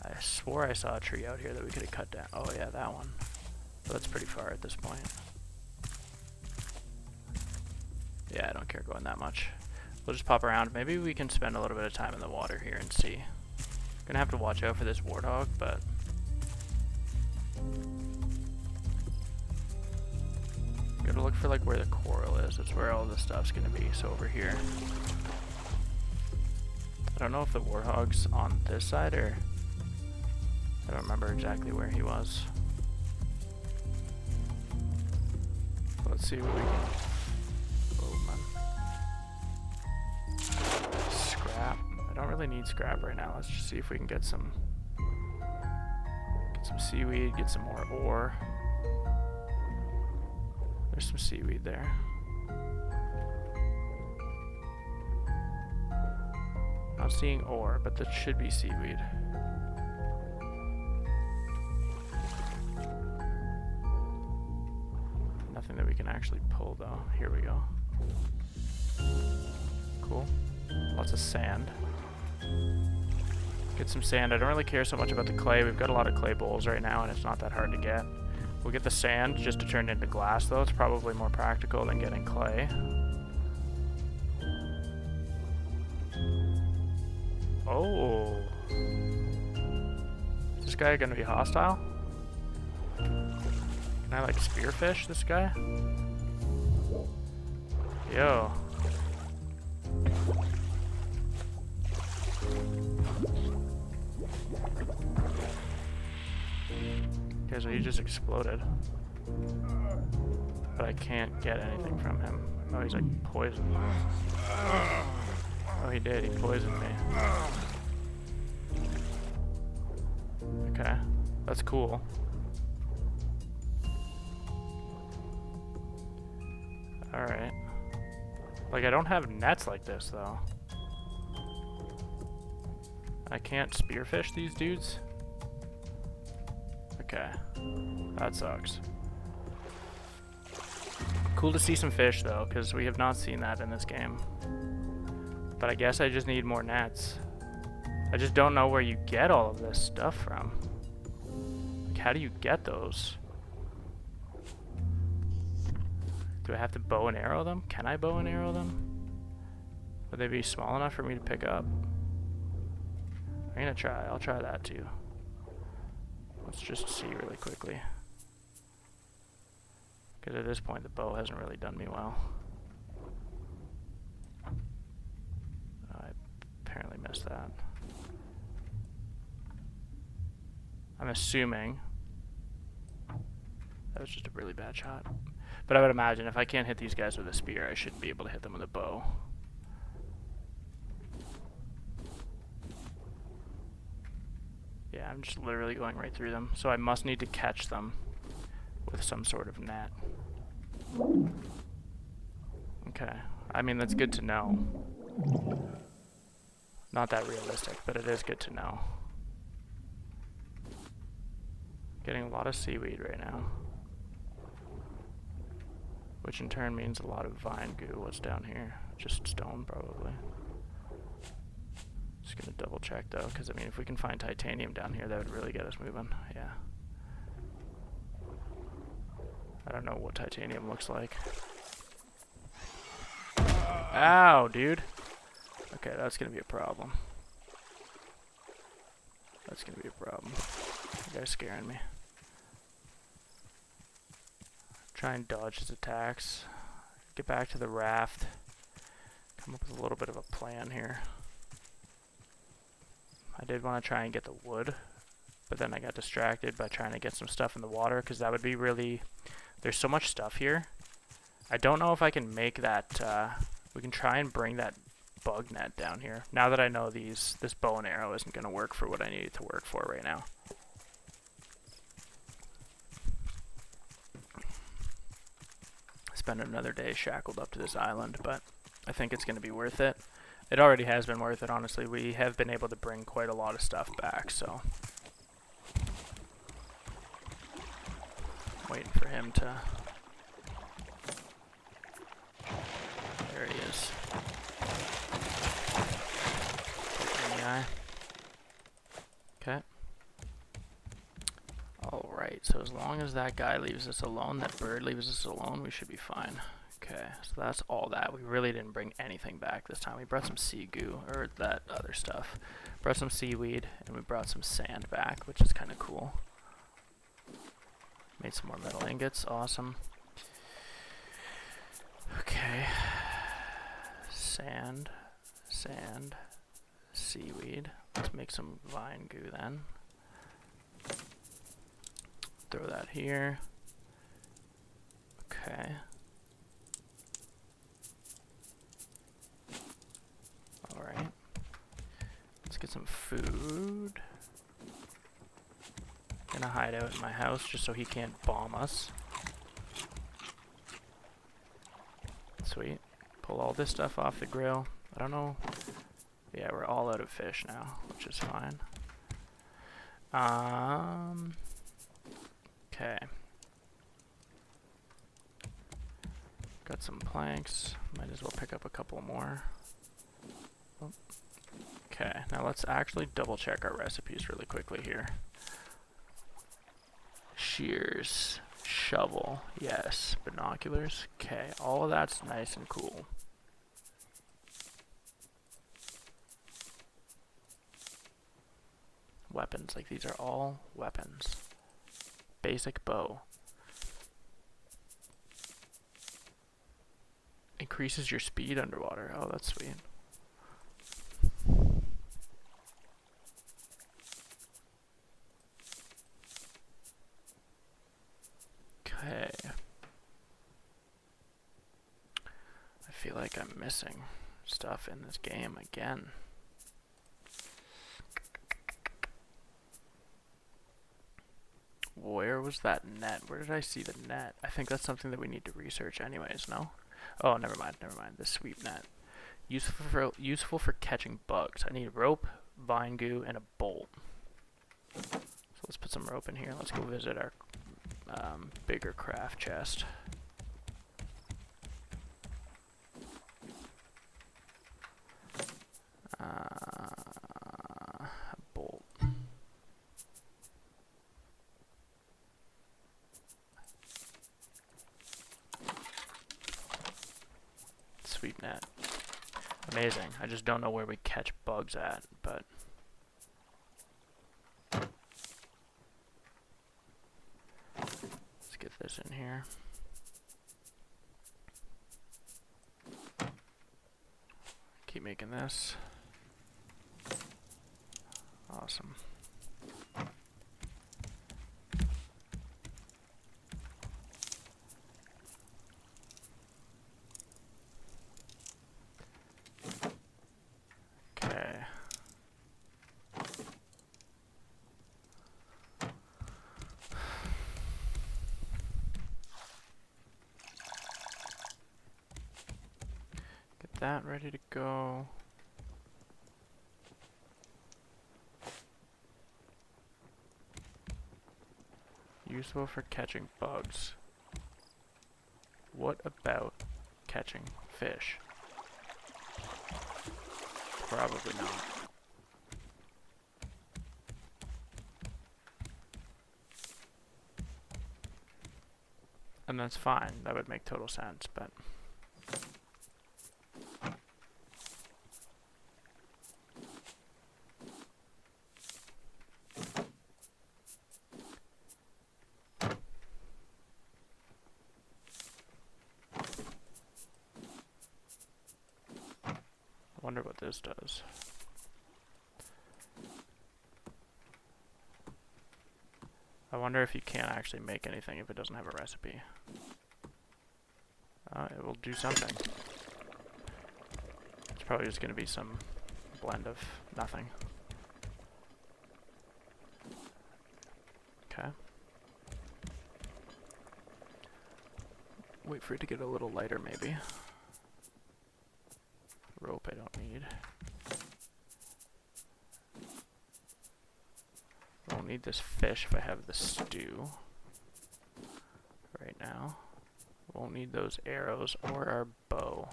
I swore I saw a tree out here that we could have cut down. Oh yeah, that one. But that's pretty far at this point. Yeah, I don't care going that much. We'll just pop around. Maybe we can spend a little bit of time in the water here and see. Gonna have to watch out for this warthog, but gotta look for like where the coral is. That's where all this stuff's gonna be. So over here. I don't know if the warthog's on this side or I don't remember exactly where he was. Let's see what we can. I don't really need scrap right now. Let's just see if we can get some seaweed, get some more ore. There's some seaweed there. Not seeing ore, but that should be seaweed. Nothing that we can actually pull though. Here we go. Cool. Lots of sand. Get some sand. I don't really care so much about the clay. We've got a lot of clay bowls right now and it's not that hard to get. We'll get the sand just to turn it into glass though. It's probably more practical than getting clay. Oh. Is this guy gonna be hostile? Can I like spearfish this guy? Yo. Okay, so he just exploded. But I can't get anything from him. Oh, he's like poisoned. Oh, he did. He poisoned me. Okay. That's cool. Alright. Like, I don't have nets like this, though. I can't spearfish these dudes? Okay. That sucks. Cool to see some fish, though, because we have not seen that in this game. But I guess I just need more nets. I just don't know where you get all of this stuff from. Like, how do you get those? Do I have to bow and arrow them? Can I bow and arrow them? Would they be small enough for me to pick up? I'm gonna try. I'll try that too. Let's just see really quickly. Because at this point, the bow hasn't really done me well. I apparently missed that. I'm assuming that was just a really bad shot. But I would imagine if I can't hit these guys with a spear, I should be able to hit them with a bow. Yeah, I'm just literally going right through them. So I must need to catch them with some sort of net. Okay. I mean, that's good to know. Not that realistic, but it is good to know. Getting a lot of seaweed right now. Which in turn means a lot of vine goo. What's down here? Just stone, probably. Just gonna double check though, because I mean, if we can find titanium down here, that would really get us moving. Yeah. I don't know what titanium looks like. Ow, dude. Okay, that's gonna be a problem. That's gonna be a problem. The guy's scaring me. Try and dodge his attacks. Get back to the raft. Come up with a little bit of a plan here. I did want to try and get the wood, but then I got distracted by trying to get some stuff in the water, because that would be really... There's so much stuff here. I don't know if I can make that... we can try and bring that bug net down here. Now that I know this bow and arrow isn't going to work for what I need it to work for right now. Spend another day shackled up to this island, but I think it's going to be worth it. It already has been worth it, honestly. We have been able to bring quite a lot of stuff back, so... Waiting for him to... There he is. In the eye. Okay. Alright, so as long as that guy leaves us alone, that bird leaves us alone, we should be fine. Okay, so that's all that. We really didn't bring anything back this time. We brought some sea goo, or that other stuff. Brought some seaweed, and we brought some sand back, which is kind of cool. Made some more metal ingots, awesome. Okay. Sand, sand, seaweed. Let's make some vine goo then. Throw that here. Okay. Alright. Let's get some food. Gonna hide out in my house just so he can't bomb us. Sweet. Pull all this stuff off the grill. I don't know. Yeah, we're all out of fish now, which is fine. Okay. Got some planks. Might as well pick up a couple more. Oh. Okay, now let's actually double check our recipes really quickly here. Shears, shovel, yes. Binoculars, okay. All of that's nice and cool. Weapons, like these are all weapons. Basic bow. Increases your speed underwater. Oh, that's sweet. Okay. I feel like I'm missing stuff in this game again. Where was that net? Where did I see the net? I think that's something that we need to research anyways, no? Oh, never mind. The sweep net. Useful for catching bugs. I need rope, vine goo, and a bolt. So let's put some rope in here. Let's go visit our bigger craft chest. Bolt. Sweep net. Amazing. I just don't know where we catch bugs at, but let's get this in here. Keep making this. Awesome. Okay. Get that ready to go. Useful for catching bugs. What about catching fish? Probably not. And that's fine. That would make total sense, but I wonder what this does. I wonder if you can't actually make anything if it doesn't have a recipe. It will do something. It's probably just going to be some blend of nothing. Okay. Wait for it to get a little lighter, maybe. Rope I don't need. I won't need this fish if I have the stew right now. Won't need those arrows or our bow.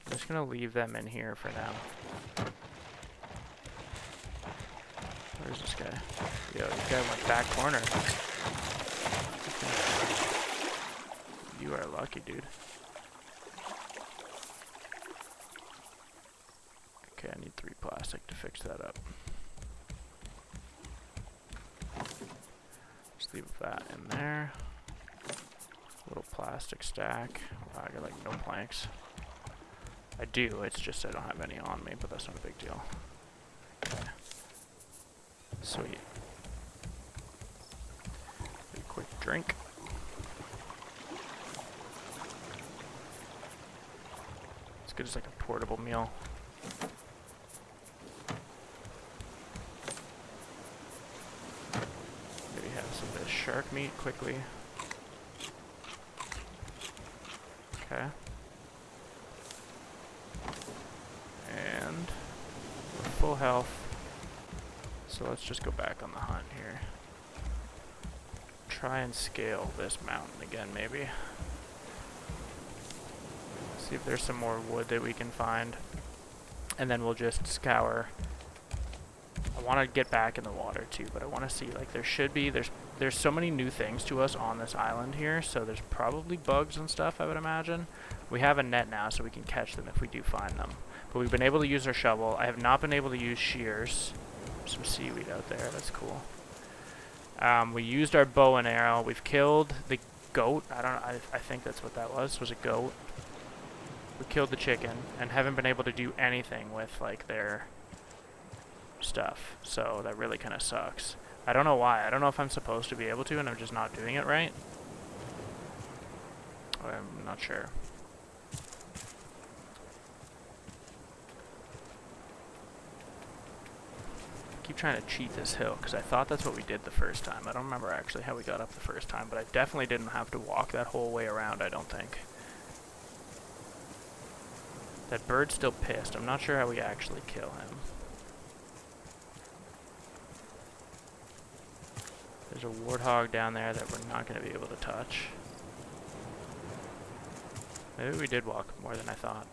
I'm just gonna leave them in here for now. Where's this guy? Yo, this guy went back corner. You are lucky, dude. Okay, I need 3 plastic to fix that up. Just leave that in there. Little plastic stack. Wow, I got like no planks. I do, it's just I don't have any on me, but that's not a big deal. Okay. Sweet. A quick drink. It's good as like a portable meal. Maybe have some of this shark meat quickly. Okay. And we're full health. So let's just go back on the hunt here. Try and scale this mountain again, maybe. See if there's some more wood that we can find. And then we'll just scour. I want to get back in the water too, but I want to see, like, there's so many new things to us on this island here, so there's probably bugs and stuff, I would imagine. We have a net now, so we can catch them if we do find them. But we've been able to use our shovel. I have not been able to use shears. Some seaweed out there, that's cool. We used our bow and arrow. We've killed the goat. I don't know, I think that's what that was a goat. We killed the chicken and haven't been able to do anything with like their stuff. So that really kind of sucks. I don't know why. I don't know if I'm supposed to be able to and I'm just not doing it right. I'm not sure. Keep trying to cheat this hill because I thought that's what we did the first time. I don't remember actually how we got up the first time, but I definitely didn't have to walk that whole way around, I don't think. That bird's still pissed. I'm not sure how we actually kill him. There's a warthog down there that we're not going to be able to touch. Maybe we did walk more than I thought.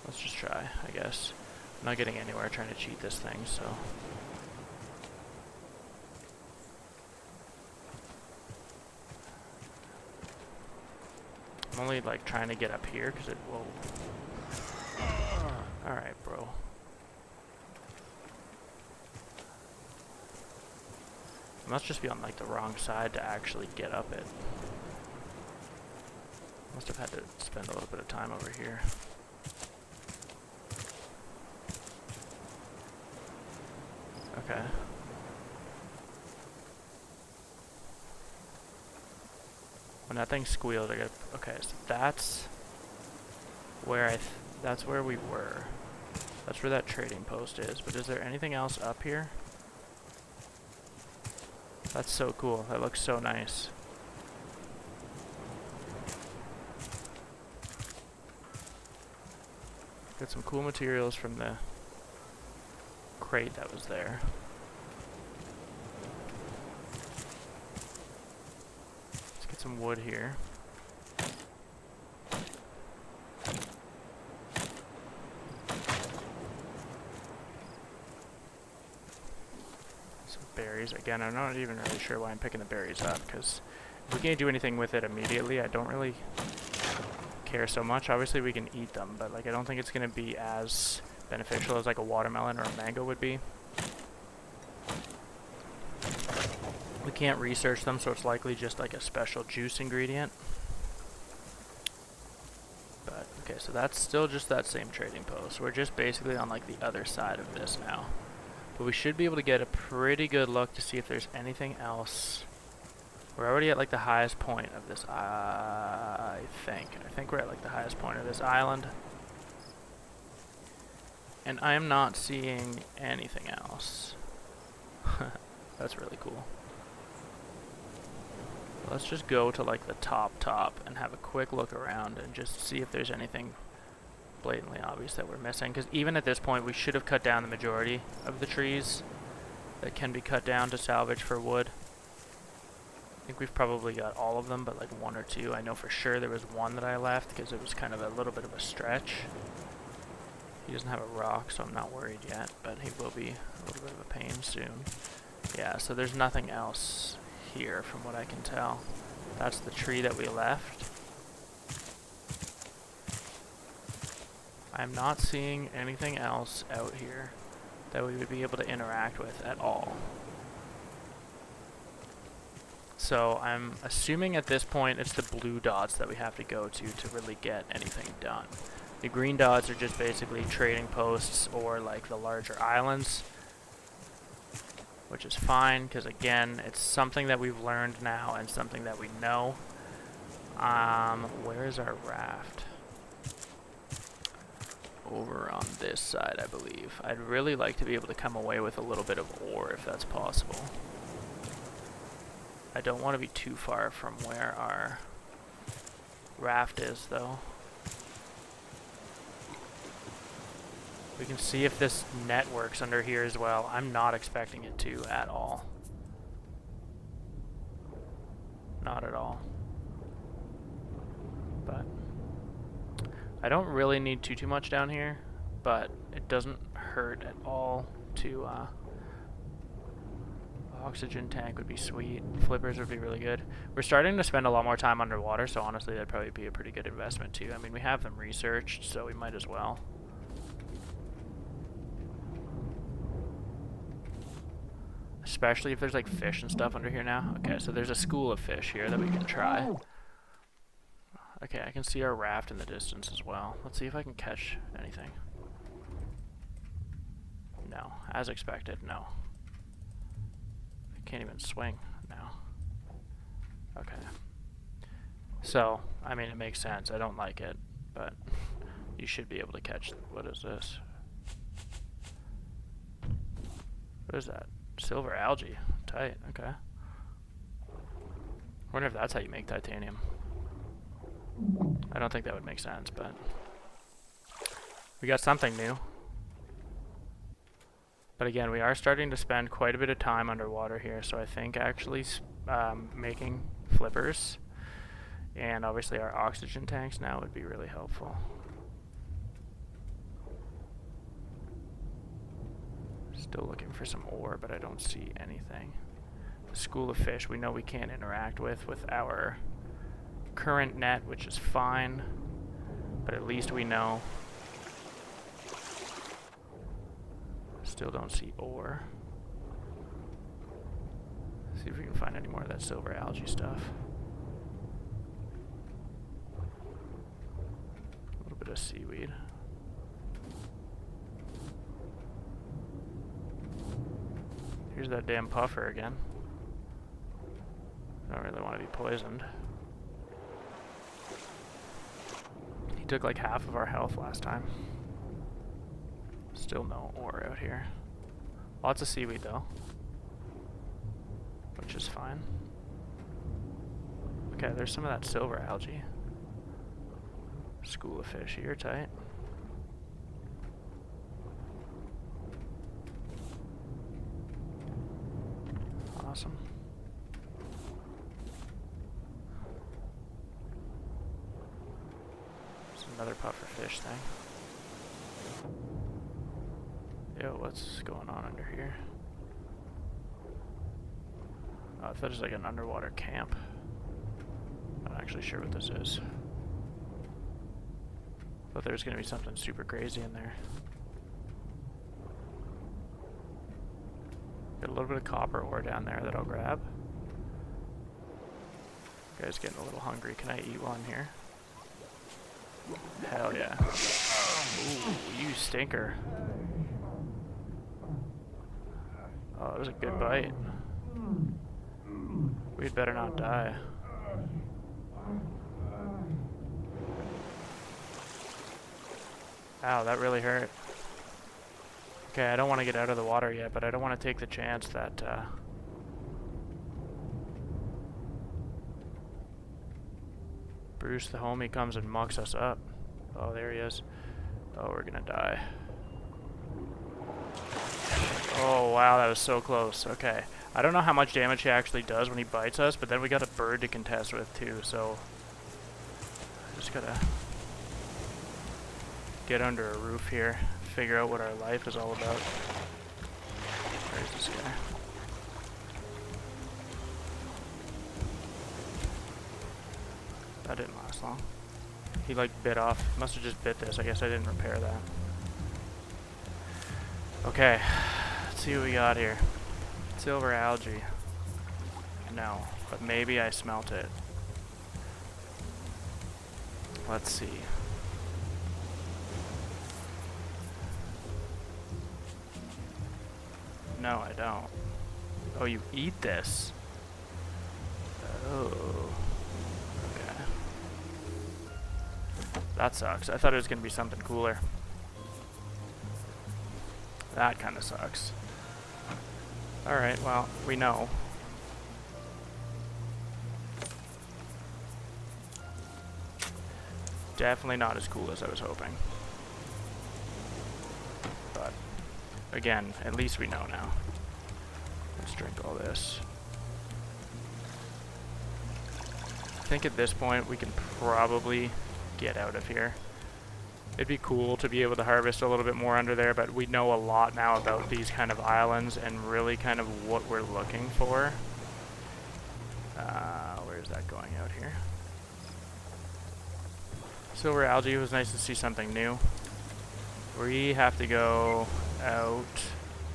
Let's just try, I guess. I'm not getting anywhere trying to cheat this thing, so... I'm only, like, trying to get up here, because it will... Alright, bro. I must just be on, like, the wrong side to actually get up it. Must have had to spend a little bit of time over here. Okay. When that thing squealed, I got... Okay, so that's where that's where we were. That's where that trading post is. But is there anything else up here? That's so cool. That looks so nice. Got some cool materials from the crate that was there. Let's get some wood here. Some berries. Again, I'm not even really sure why I'm picking the berries up, because if we can't do anything with it immediately, I don't really care so much. Obviously we can eat them, but like I don't think it's going to be as beneficial as like a watermelon or a mango would be. We can't research them, so it's likely just like a special juice ingredient. But okay, so that's still just that same trading post. We're just basically on like the other side of this now. But we should be able to get a pretty good look to see if there's anything else. We're already at like the highest point of this, I think we're at like the highest point of this island. And I am not seeing anything else. That's really cool. Let's just go to like the top and have a quick look around and just see if there's anything blatantly obvious that we're missing. Because even at this point, we should have cut down the majority of the trees that can be cut down to salvage for wood. I think we've probably got all of them, but like one or two. I know for sure there was one that I left because it was kind of a little bit of a stretch. He doesn't have a rock, so I'm not worried yet, but he will be a little bit of a pain soon. Yeah, so there's nothing else here from what I can tell. That's the tree that we left. I'm not seeing anything else out here that we would be able to interact with at all. So I'm assuming at this point it's the blue dots that we have to go to really get anything done. The green dots are just basically trading posts or like the larger islands, which is fine because again, it's something that we've learned now and something that we know. Where is our raft? Over on this side, I believe. I'd really like to be able to come away with a little bit of ore if that's possible. I don't want to be too far from where our raft is, though. We can see if this net works under here as well. I'm not expecting it to at all. Not at all. But I don't really need too much down here, but it doesn't hurt at all to oxygen tank would be sweet. Flippers would be really good. We're starting to spend a lot more time underwater, so honestly that'd probably be a pretty good investment too. I mean, we have them researched, so we might as well. Especially if there's like fish and stuff under here now. Okay, so there's a school of fish here that we can try. Okay, I can see our raft in the distance as well. Let's see if I can catch anything. No, as expected, no. I can't even swing now. Okay. So, I mean, it makes sense. I don't like it, but you should be able to catch. What is this? What is that? Silver algae. Tight, okay. Wonder if that's how you make titanium. I don't think that would make sense, but we got something new. But again, we are starting to spend quite a bit of time underwater here, so I think actually making flippers and obviously our oxygen tanks now would be really helpful. Still looking for some ore, but I don't see anything. The school of fish we know we can't interact with our current net, which is fine, but at least we know. Still don't see ore. See if we can find any more of that silver algae stuff. A little bit of seaweed. Here's that damn puffer again. I don't really want to be poisoned. He took like half of our health last time. Still no ore out here. Lots of seaweed though, which is fine. Okay, there's some of that silver algae. School of fish here, tight. Awesome. There's another puffer fish thing. Yo, what's going on under here? Oh, I thought it was like an underwater camp. I'm not actually sure what this is. Thought there was gonna be something super crazy in there. Got a little bit of copper ore down there that I'll grab. Guy's getting a little hungry. Can I eat one here? Hell yeah. Ooh, you stinker. Oh, that was a good bite. We'd better not die. Ow, that really hurt. Okay, I don't want to get out of the water yet, but I don't want to take the chance that Bruce the homie comes and mucks us up. Oh, there he is. Oh, we're gonna die. Oh, wow, that was so close. Okay. I don't know how much damage he actually does when he bites us, but then we got a bird to contest with, too, so just gotta get under a roof here, figure out what our life is all about. Where's this guy? That didn't last long. He, like, bit off. Must have just bit this. I guess I didn't repair that. Okay. Let's see what we got here. Silver algae. No, but maybe I smelt it. Let's see. No, I don't. Oh, you eat this? Oh. Okay. That sucks. I thought it was going to be something cooler. That kind of sucks. Alright, well, we know. Definitely not as cool as I was hoping. But, again, at least we know now. Let's drink all this. I think at this point we can probably get out of here. It'd be cool to be able to harvest a little bit more under there, but we know a lot now about these kind of islands and really kind of what we're looking for. Where's that going out here? Silver algae, was nice to see something new. We have to go out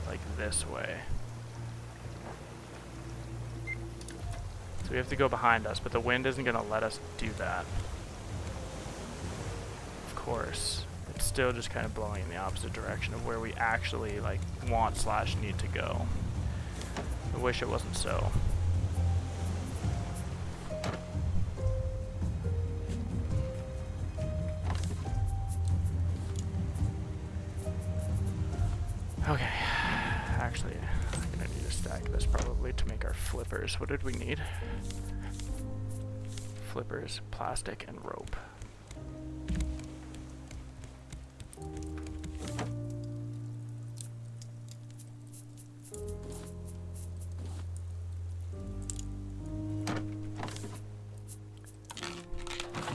like this way. So we have to go behind us, but the wind isn't going to let us do that. course, it's still just kind of blowing in the opposite direction of where we actually like want / need to go. I wish it wasn't so. Okay, actually, I'm gonna need to stack this probably to make our flippers. What did we need? Flippers, plastic, and rope.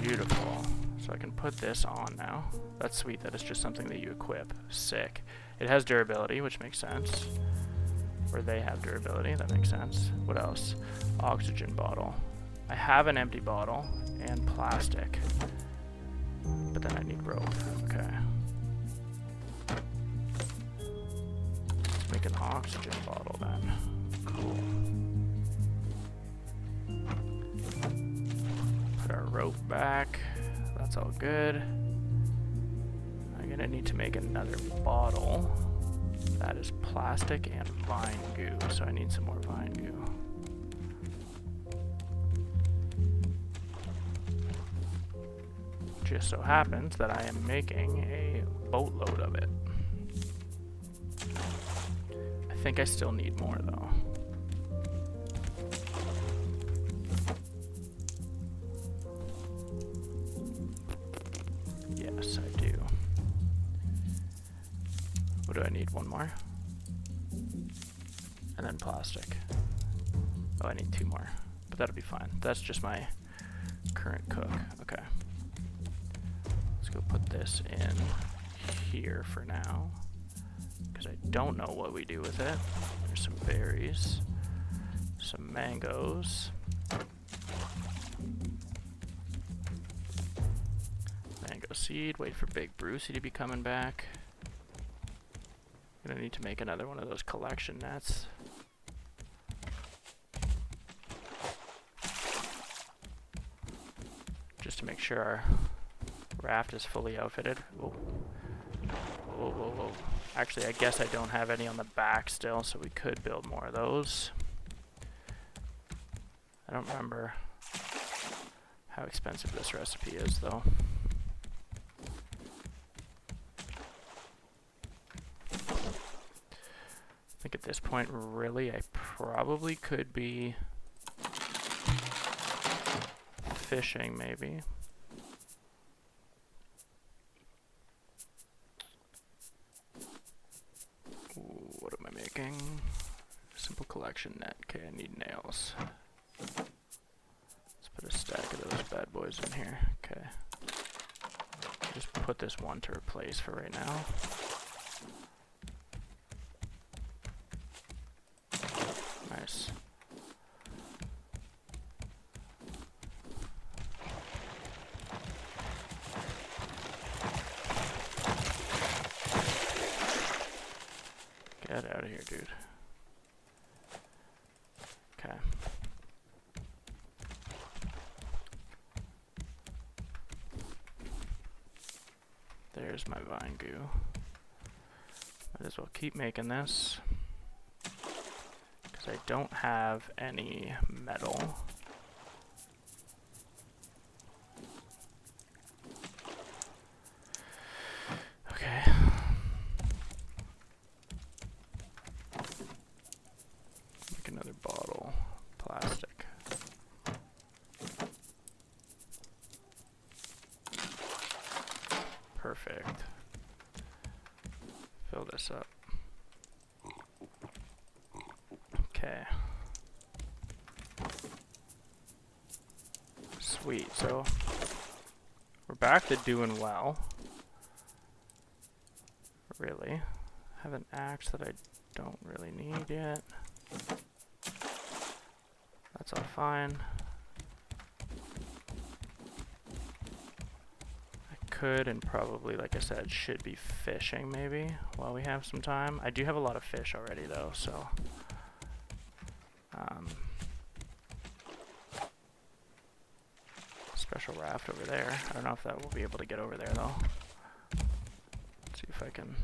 Beautiful. So I can put this on now. That's sweet that it's just something that you equip. Sick. It has durability, which makes sense. Or they have durability, that makes sense. What else? Oxygen bottle. I have an empty bottle and plastic. But then I need rope. Okay. Let's make an oxygen bottle then. Cool. Put our rope back. That's all good. I'm gonna need to make another bottle. That is plastic and vine goo, so I need some more vine goo. Just so happens that I am making a boatload of it. I think I still need more though. Yes, I do. What do I need? One more? And then plastic. Oh, I need 2 more. But that'll be fine. That's just my current cook. Okay. Let's go put this in here for now. Because I don't know what we do with it. There's some berries. Some mangoes. Mango seed. Wait for Big Brucey to be coming back. Gonna need to make another one of those collection nets. Just to make sure our raft is fully outfitted. Whoa. Whoa, whoa, whoa. Actually, I guess I don't have any on the back still, so we could build more of those. I don't remember how expensive this recipe is, though. I think at this point, really, I probably could be fishing, maybe. Ooh, what am I making? Simple collection net. Okay, I need nails. Let's put a stack of those bad boys in here. Okay. Just put this one to replace for right now. Nice. Get out of here, dude. Okay. There's my vine goo. Might as well keep making this. I don't have any metal. Okay. Make another bottle. Plastic. Perfect. Fill this up. Okay. Sweet, so we're back to doing well. Really. Have an axe that I don't really need yet. That's all fine. I could and probably, like I said, should be fishing maybe while we have some time. I do have a lot of fish already though, so Special raft over there. I don't know if that will be able to get over there though. Let's see if I can.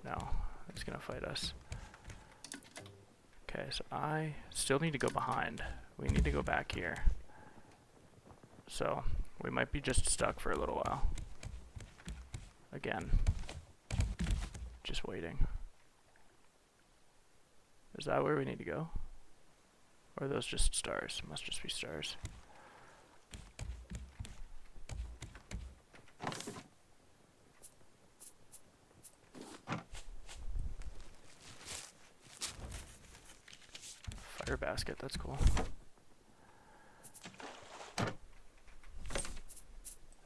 No, it's gonna fight us. Okay, so I still need to go behind. We need to go back here. So we might be just stuck for a little while. Again. Just waiting. Is that where we need to go? Or are those just stars? Must just be stars. Fire basket, that's cool. At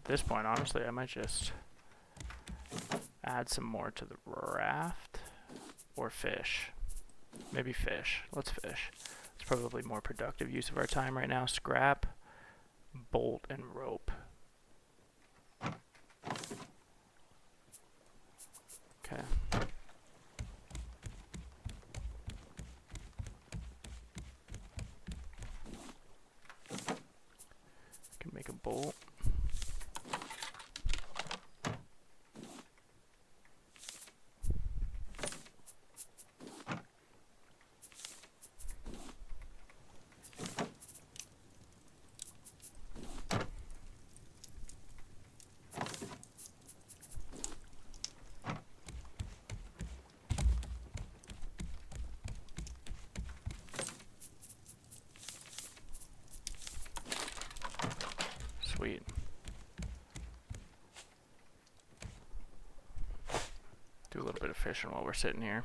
this point, honestly, I might just add some more to the raft. Or fish. Maybe fish. Let's fish. It's probably more productive use of our time right now. Scrap, bolt, and rope. Okay. Can make a bolt. Sweet. Do a little bit of fishing while we're sitting here.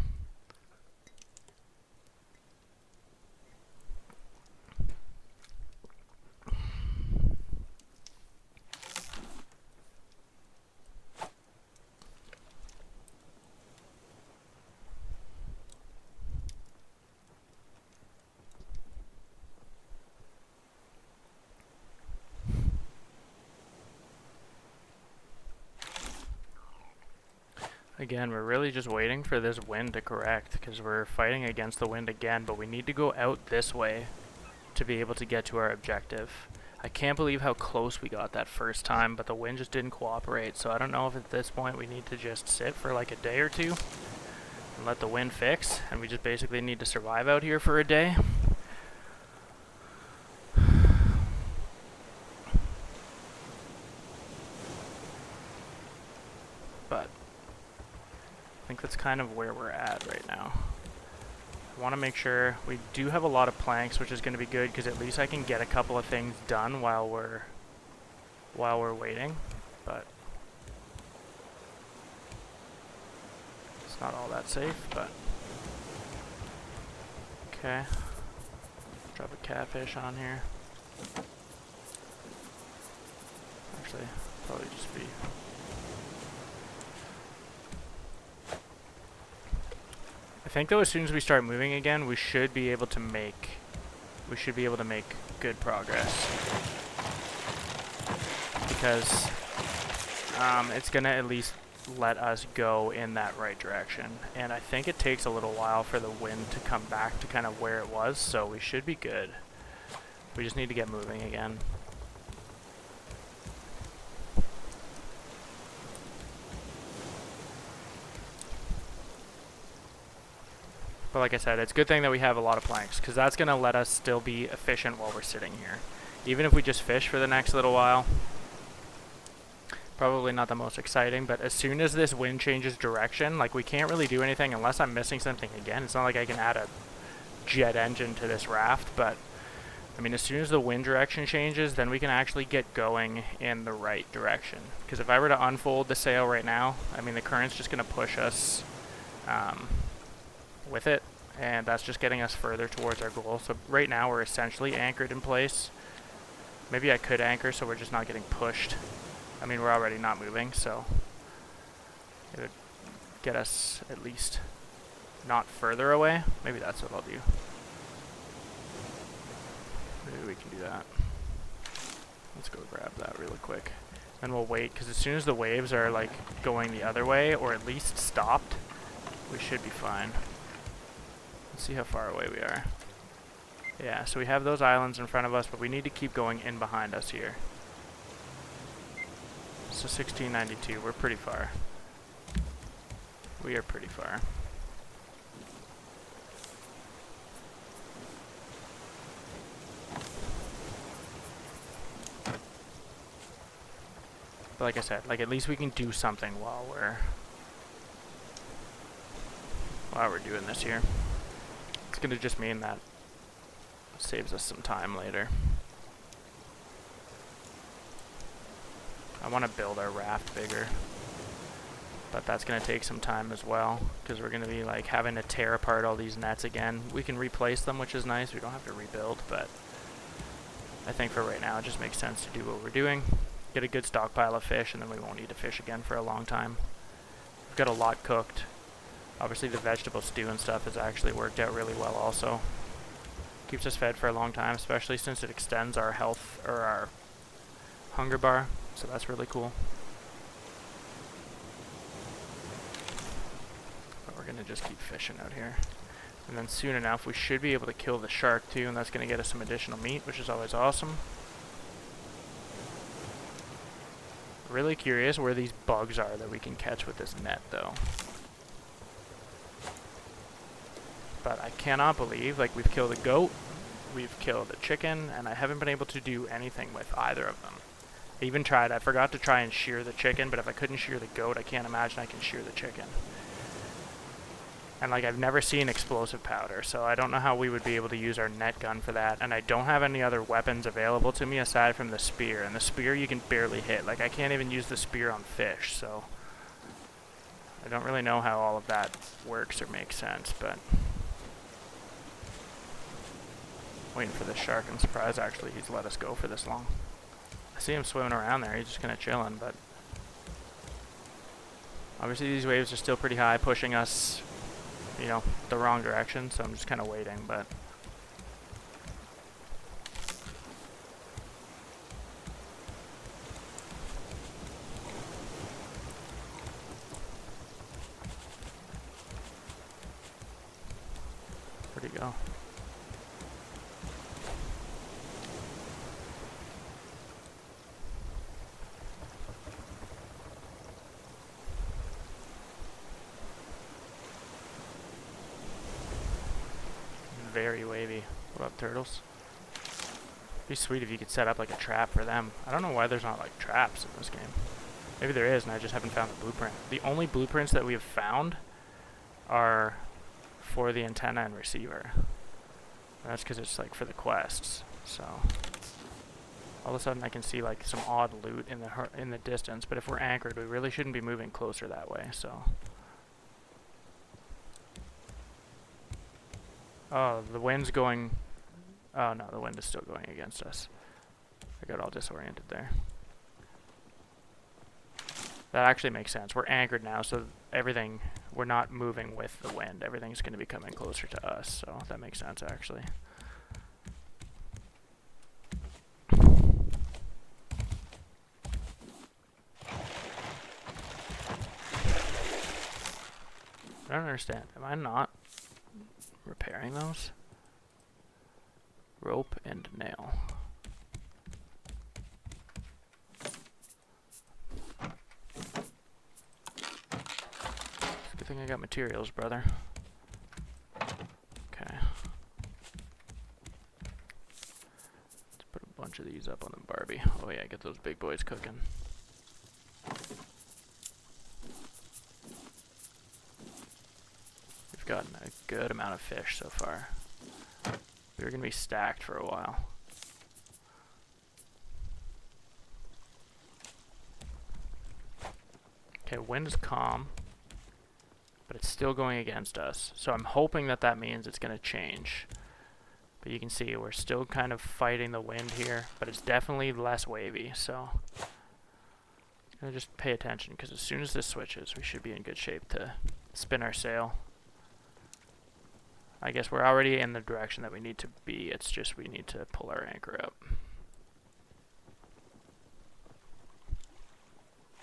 Again, we're really just waiting for this wind to correct because we're fighting against the wind again, but we need to go out this way to be able to get to our objective. I can't believe how close we got that first time, but the wind just didn't cooperate, so I don't know if at this point we need to just sit for like a day or two and let the wind fix, and we just basically need to survive out here for a day. But I think that's kind of where we're at right now. I want to make sure we do have a lot of planks, which is going to be good because at least I can get a couple of things done while we're waiting. But it's not all that safe. But okay, drop a catfish on here. Actually, probably just be. I think though as soon as we start moving again, we should be able to make good progress. Because it's gonna at least let us go in that right direction. And I think it takes a little while for the wind to come back to kind of where it was, so we should be good. We just need to get moving again. But like I said, it's a good thing that we have a lot of planks, because that's going to let us still be efficient while we're sitting here. Even if we just fish for the next little while, probably not the most exciting, but as soon as this wind changes direction, like we can't really do anything unless I'm missing something again. It's not like I can add a jet engine to this raft, but I mean, as soon as the wind direction changes, then we can actually get going in the right direction. Because if I were to unfold the sail right now, I mean, the current's just going to push us with it, and that's just getting us further towards our goal. So right now we're essentially anchored in place. Maybe I could anchor so we're just not getting pushed. I mean, we're already not moving, so it would get us at least not further away. Maybe that's what I'll do. Maybe we can do that. Let's go grab that really quick. And we'll wait, because as soon as the waves are like going the other way, or at least stopped, we should be fine. Let's see how far away we are. Yeah, so we have those islands in front of us, but we need to keep going in behind us here. So 1692, we're pretty far. We are pretty far. But like I said, like at least we can do something while we're doing this here. It's gonna just mean that it saves us some time later. I want to build our raft bigger, but that's going to take some time as well, because we're going to be like having to tear apart all these nets again. We can replace them, which is nice. We don't have to rebuild, but I think for right now it just makes sense to do what we're doing. Get a good stockpile of fish, and then we won't need to fish again for a long time. We've got a lot cooked. Obviously the vegetable stew and stuff has actually worked out really well also. Keeps us fed for a long time, especially since it extends our health, or our hunger bar. So that's really cool. But we're gonna just keep fishing out here. And then soon enough we should be able to kill the shark too, and that's gonna get us some additional meat, which is always awesome. Really curious where these bugs are that we can catch with this net though. But I cannot believe, like, we've killed a goat, we've killed a chicken, and I haven't been able to do anything with either of them. I even tried, I forgot to try and shear the chicken, but if I couldn't shear the goat, I can't imagine I can shear the chicken. And like, I've never seen explosive powder, so I don't know how we would be able to use our net gun for that, and I don't have any other weapons available to me aside from the spear, and the spear you can barely hit. Like, I can't even use the spear on fish, so I don't really know how all of that works or makes sense, but waiting for this shark. I'm surprised actually he's let us go for this long. I see him swimming around there, he's just kind of chilling, but obviously these waves are still pretty high, pushing us, you know, the wrong direction, so I'm just kind of waiting, but where'd he go? Very wavy. What up, turtles? Be sweet if you could set up like a trap for them. I don't know why there's not like traps in this game. Maybe there is and I just haven't found the blueprint. The only blueprints that we have found are for the antenna and receiver. And that's because it's like for the quests. So all of a sudden I can see like some odd loot in the distance, but if we're anchored we really shouldn't be moving closer that way, so. Oh, the wind's going... Oh no, the wind is still going against us. I got all disoriented there. That actually makes sense. We're anchored now, so everything... We're not moving with the wind. Everything's going to be coming closer to us, so that makes sense actually. I don't understand. Am I not repairing those? Rope and nail. Good thing I got materials, brother. Okay. Let's put a bunch of these up on the Barbie. Oh yeah, get those big boys cooking. We've gotten a good amount of fish so far. We're going to be stacked for a while. Okay, wind is calm, but it's still going against us. So I'm hoping that that means it's going to change. But you can see we're still kind of fighting the wind here, but it's definitely less wavy. So I'm going to just pay attention, because as soon as this switches, we should be in good shape to spin our sail. I guess we're already in the direction that we need to be. It's just we need to pull our anchor up.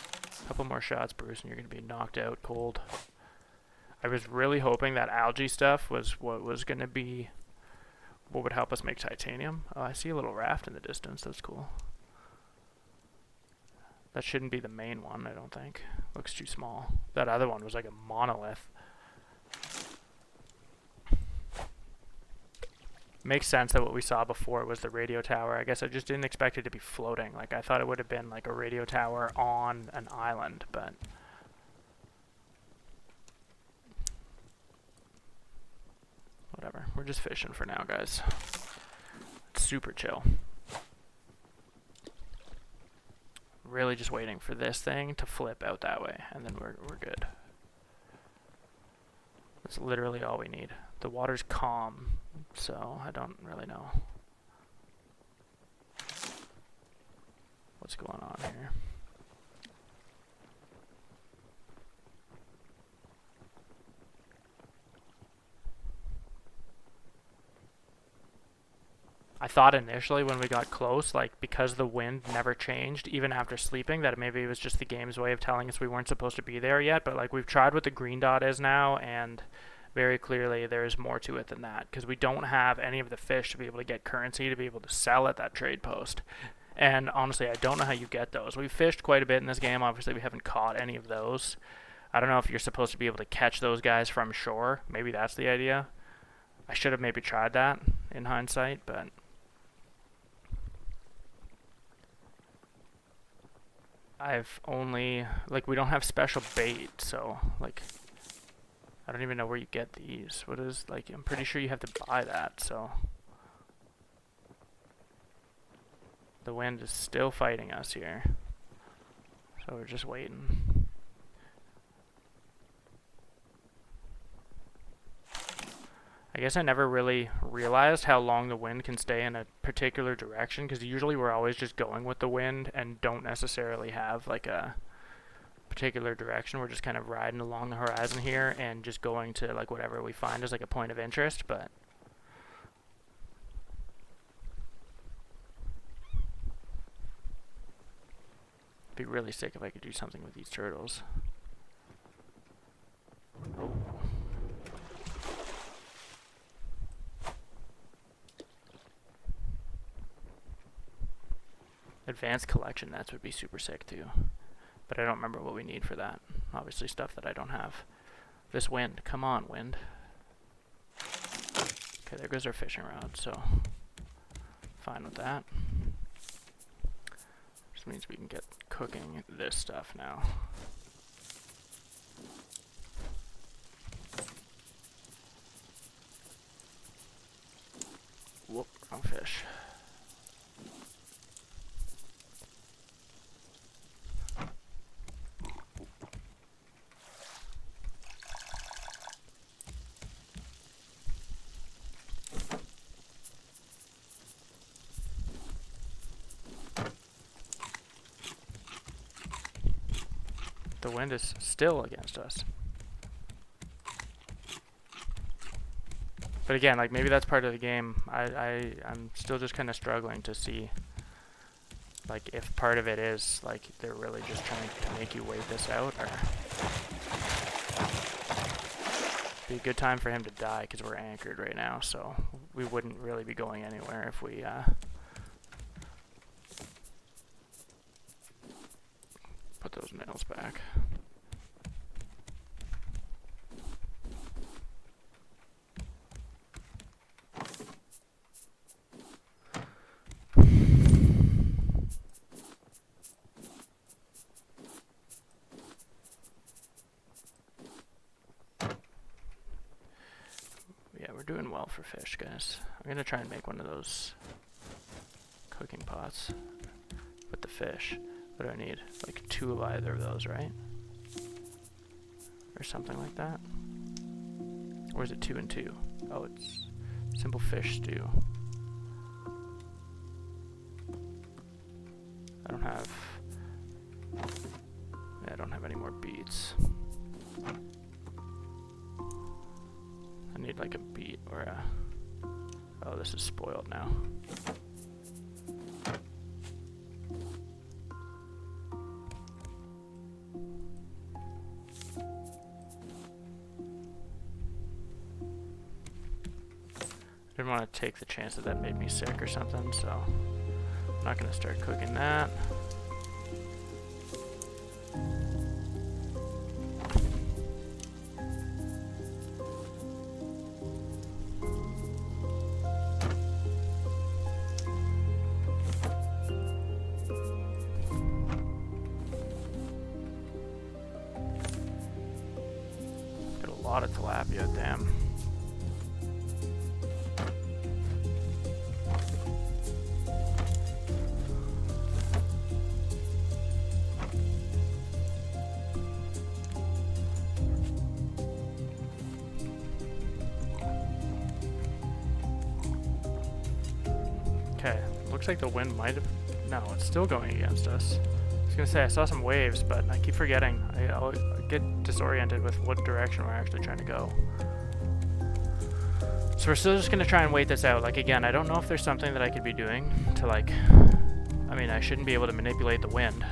A couple more shots, Bruce, and you're going to be knocked out cold. I was really hoping that algae stuff was what was going to be What would help us make titanium? Oh, I see a little raft in the distance. That's cool. That shouldn't be the main one, I don't think. Looks too small. That other one was like a monolith. Makes sense that what we saw before was the radio tower. I guess I just didn't expect it to be floating. Like, I thought it would have been like a radio tower on an island, but... whatever. We're just fishing for now, guys. It's super chill. Really just waiting for this thing to flip out that way, and then we're good. That's literally all we need. The water's calm, so I don't really know what's going on here. I thought initially when we got close, like, because the wind never changed, even after sleeping, that maybe it was just the game's way of telling us we weren't supposed to be there yet, but, like, we've tried what the green dot is now, and very clearly there's more to it than that, because we don't have any of the fish to be able to get currency to be able to sell at that trade post. And honestly, I don't know how you get those. We've fished quite a bit in this game. Obviously, we haven't caught any of those. I don't know if you're supposed to be able to catch those guys from shore. Maybe that's the idea. I should have maybe tried that in hindsight, but... I've only, like, we don't have special bait, so, like, I don't even know where you get these. What is, like, I'm pretty sure you have to buy that, so. The wind is still fighting us here. So we're just waiting. I guess I never really realized how long the wind can stay in a particular direction, because usually we're always just going with the wind and don't necessarily have like a particular direction. We're just kind of riding along the horizon here and just going to like whatever we find as like a point of interest, but it'd be really sick if I could do something with these turtles. Oh. Advanced collection nets would be super sick too, but I don't remember what we need for that. Obviously stuff that I don't have. This wind, come on wind. Okay, there goes our fishing rod, so fine with that. Just means we can get cooking this stuff now. Whoop, wrong fish. The wind is still against us. But again, like maybe that's part of the game. I'm still just kind of struggling to see like if part of it is like they're really just trying to make you wait this out, or be a good time for him to die because we're anchored right now, so we wouldn't really be going anywhere if we put those nails back. Yeah, we're doing well for fish, guys. I'm gonna try and make one of those cooking pots with the fish. What do I need? Like 2 of either of those, right? Or something like that. Or is it 2 and 2? Oh, it's simple fish stew. I don't have any more beets. I need like a beet or a... Oh, this is spoiled now. Didn't want to take the chance that that made me sick or something, so I'm not going to start cooking that. Got a lot of tilapia, damn. Okay, looks like the wind might have... No, it's still going against us. I was gonna say I saw some waves, but I keep forgetting. I'll get disoriented with what direction we're actually trying to go. So we're still just gonna try and wait this out. Like, again, I don't know if there's something that I could be doing to, like... I mean, I shouldn't be able to manipulate the wind.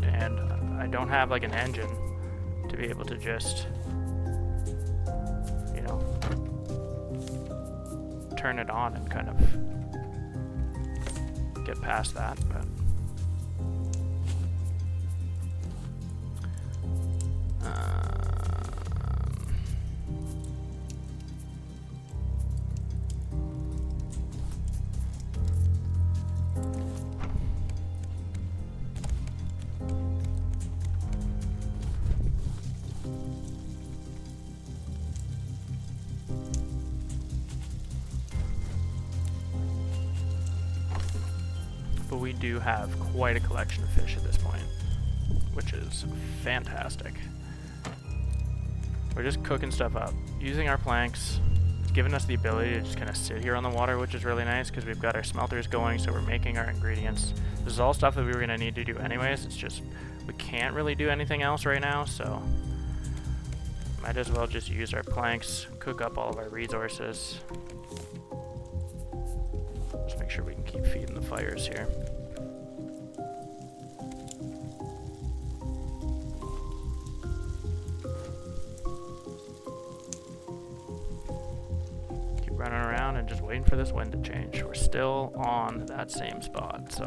And I don't have, like, an engine to be able to just... you know... turn it on and kind of... get past that, but we do have quite a collection of fish at this point, which is fantastic. We're just cooking stuff up, using our planks. It's given us the ability to just kind of sit here on the water, which is really nice because we've got our smelters going, so we're making our ingredients. This is all stuff that we were going to need to do anyways. It's just we can't really do anything else right now, so might as well just use our planks, cook up all of our resources. Just make sure we can keep feeding the fires here. Keep running around and just waiting for this wind to change. We're still on that same spot, so.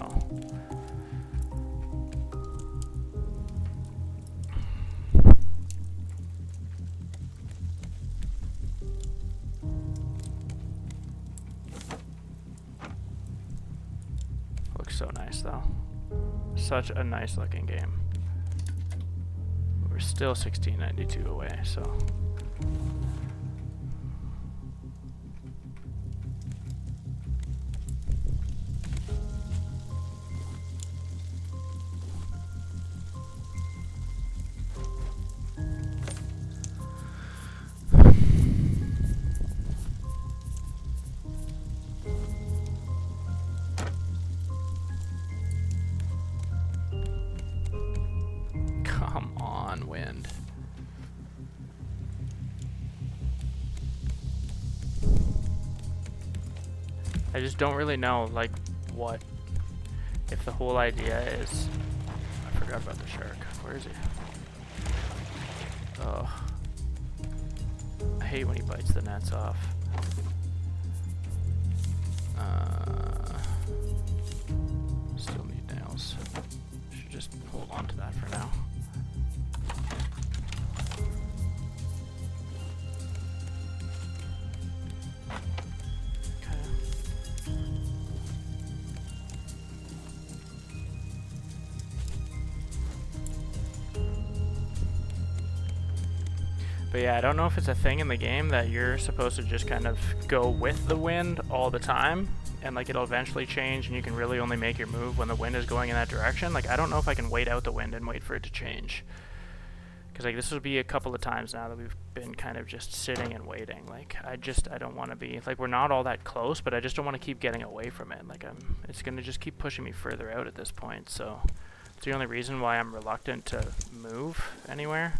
So nice though. Such a nice looking game. We're still 1692 away, so. Wind. I just don't really know, like, what, if the whole idea is, I forgot about the shark. Where is he? Oh, I hate when he bites the nets off. Still need nails. Should just hold on to that for now. But yeah, I don't know if it's a thing in the game that you're supposed to just kind of go with the wind all the time, and like it'll eventually change and you can really only make your move when the wind is going in that direction. Like, I don't know if I can wait out the wind and wait for it to change. Because like this will be a couple of times now that we've been kind of just sitting and waiting. Like, I don't want to be, like, we're not all that close, but I just don't want to keep getting away from it. Like, it's going to just keep pushing me further out at this point, so it's the only reason why I'm reluctant to move anywhere.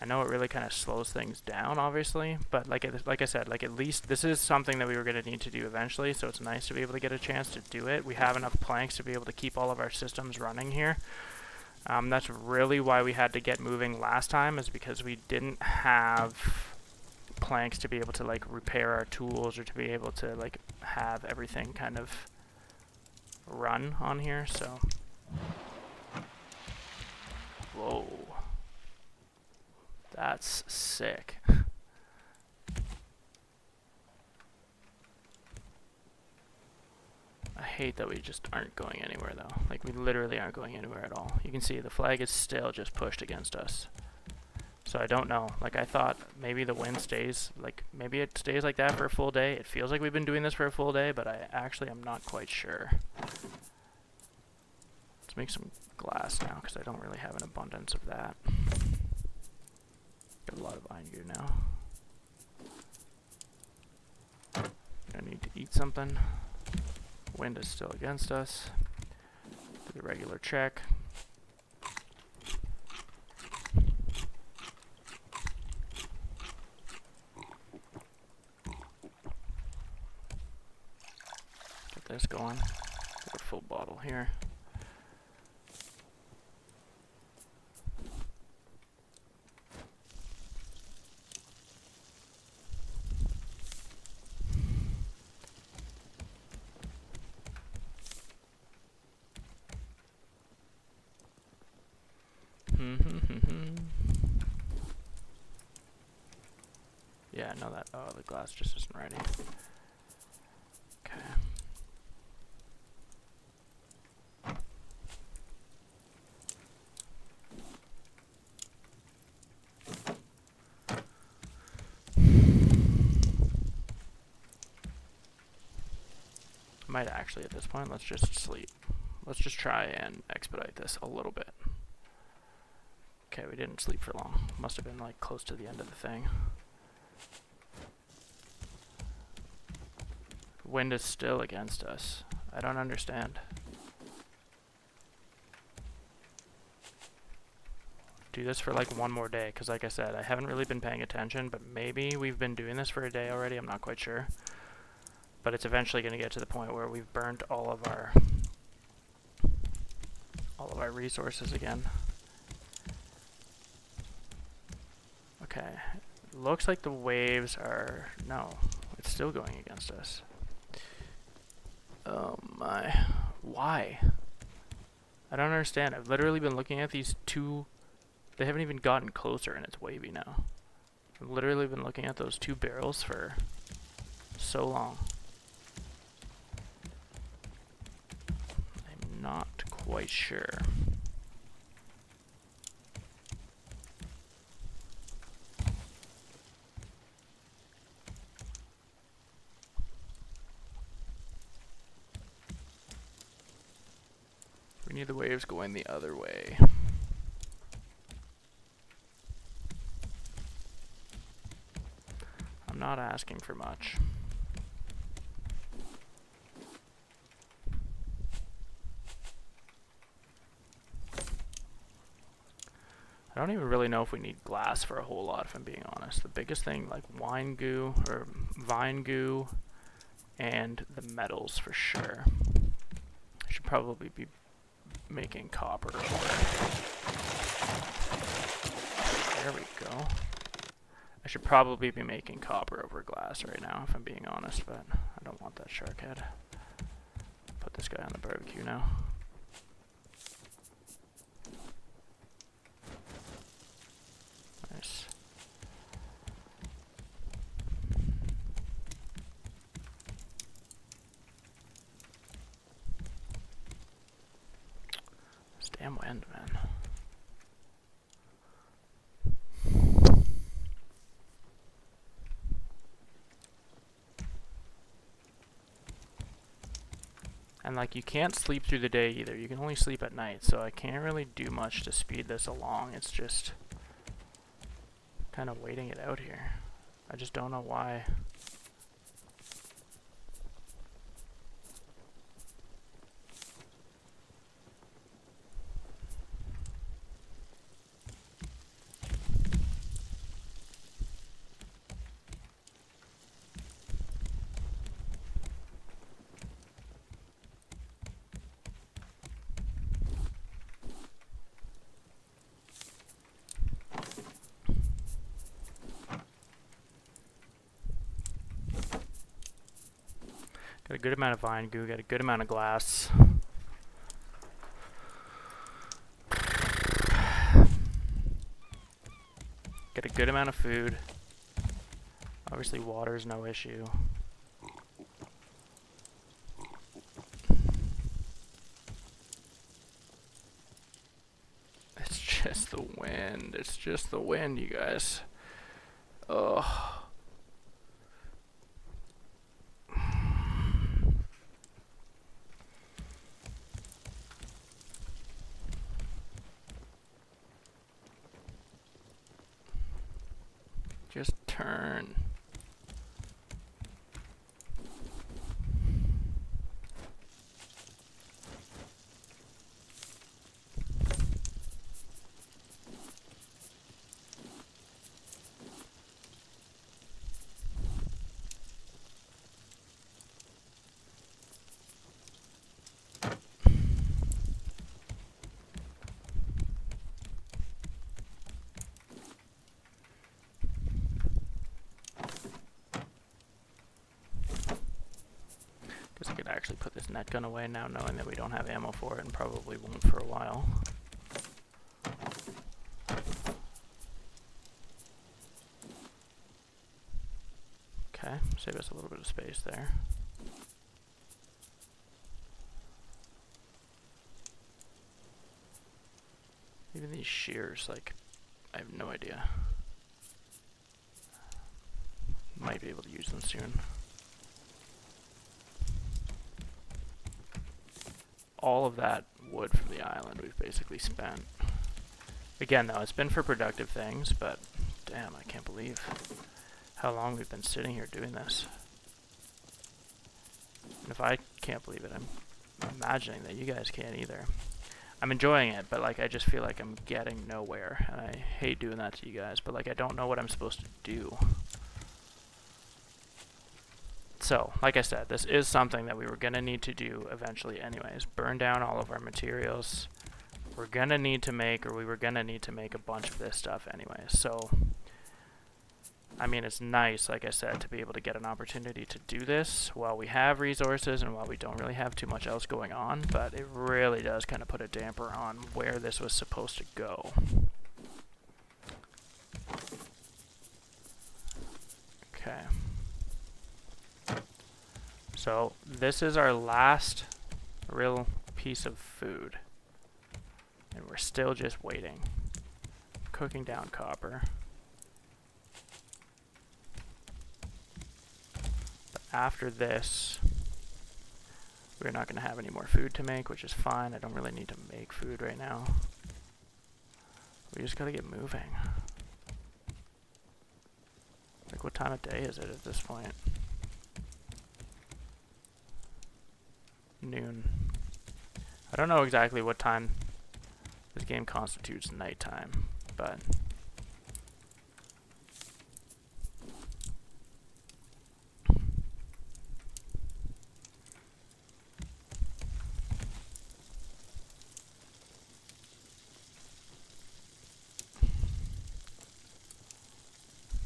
I know it really kind of slows things down, obviously, but like I said, like, at least this is something that we were going to need to do eventually, so it's nice to be able to get a chance to do it. We have enough planks to be able to keep all of our systems running here. That's really why we had to get moving last time, is because we didn't have planks to be able to like repair our tools or to be able to like have everything kind of run on here. So whoa, that's sick. I hate that we just aren't going anywhere though. Like we literally aren't going anywhere at all. You can see the flag is still just pushed against us. So I don't know. Like I thought maybe the wind stays, like maybe it stays like that for a full day. It feels like we've been doing this for a full day, but I actually am not quite sure. Let's make some glass now because I don't really have an abundance of that. Got a lot of iron gear now. I need to eat something. Wind is still against us. Do the regular check. Get this going. Get a full bottle here. Yeah, I know that. Oh, the glass just isn't ready. Okay. Might actually at this point, let's just sleep. Let's just try and expedite this a little bit. Okay, we didn't sleep for long. Must have been like close to the end of the thing. Wind is still against us. I don't understand. Do this for like one more day, because like I said, I haven't really been paying attention, but maybe we've been doing this for a day already. I'm not quite sure. But it's eventually going to get to the point where we've burnt all of our resources again. Okay, looks like the waves are, no, it's still going against us. Oh my, why? I don't understand. I've literally been looking at these two, they haven't even gotten closer and it's wavy now. I've literally been looking at those two barrels for so long. I'm not quite sure. We need the waves going the other way. I'm not asking for much. I don't even really know if we need glass for a whole lot, if I'm being honest. The biggest thing, like wine goo, or vine goo, and the metals for sure. I should probably be making copper. There we go. I should probably be making copper over glass right now, if I'm being honest, but I don't want that shark head. Put this guy on the barbecue now. Nice. This damn wind, man. And like you can't sleep through the day either. You can only sleep at night, so I can't really do much to speed this along. It's just kind of waiting it out here. I just don't know why. Got a good amount of vine goo, got a good amount of glass. Get a good amount of food. Obviously water's no issue. It's just the wind. It's just the wind, you guys. Oh. Just turn. Guess I could actually put this net gun away now, knowing that we don't have ammo for it and probably won't for a while. Okay, save us a little bit of space there. Even these shears, like, I have no idea. Might be able to use them soon. All of that wood from the island we've basically spent. Again though, it's been for productive things, but damn, I can't believe how long we've been sitting here doing this. And if I can't believe it, I'm imagining that you guys can't either. I'm enjoying it, but like I just feel like I'm getting nowhere, and I hate doing that to you guys, but like I don't know what I'm supposed to do. So, like I said, this is something that we were going to need to do eventually anyways. Burn down all of our materials. We're going to need to make, or we were going to need to make a bunch of this stuff anyways. So, I mean, it's nice, like I said, to be able to get an opportunity to do this while we have resources and while we don't really have too much else going on. But it really does kind of put a damper on where this was supposed to go. Okay. So this is our last real piece of food, and we're still just waiting. Cooking down copper. But after this, we're not going to have any more food to make, which is fine. I don't really need to make food right now. We just got to get moving. Like, what time of day is it at this point? Noon. I don't know exactly what time this game constitutes nighttime, but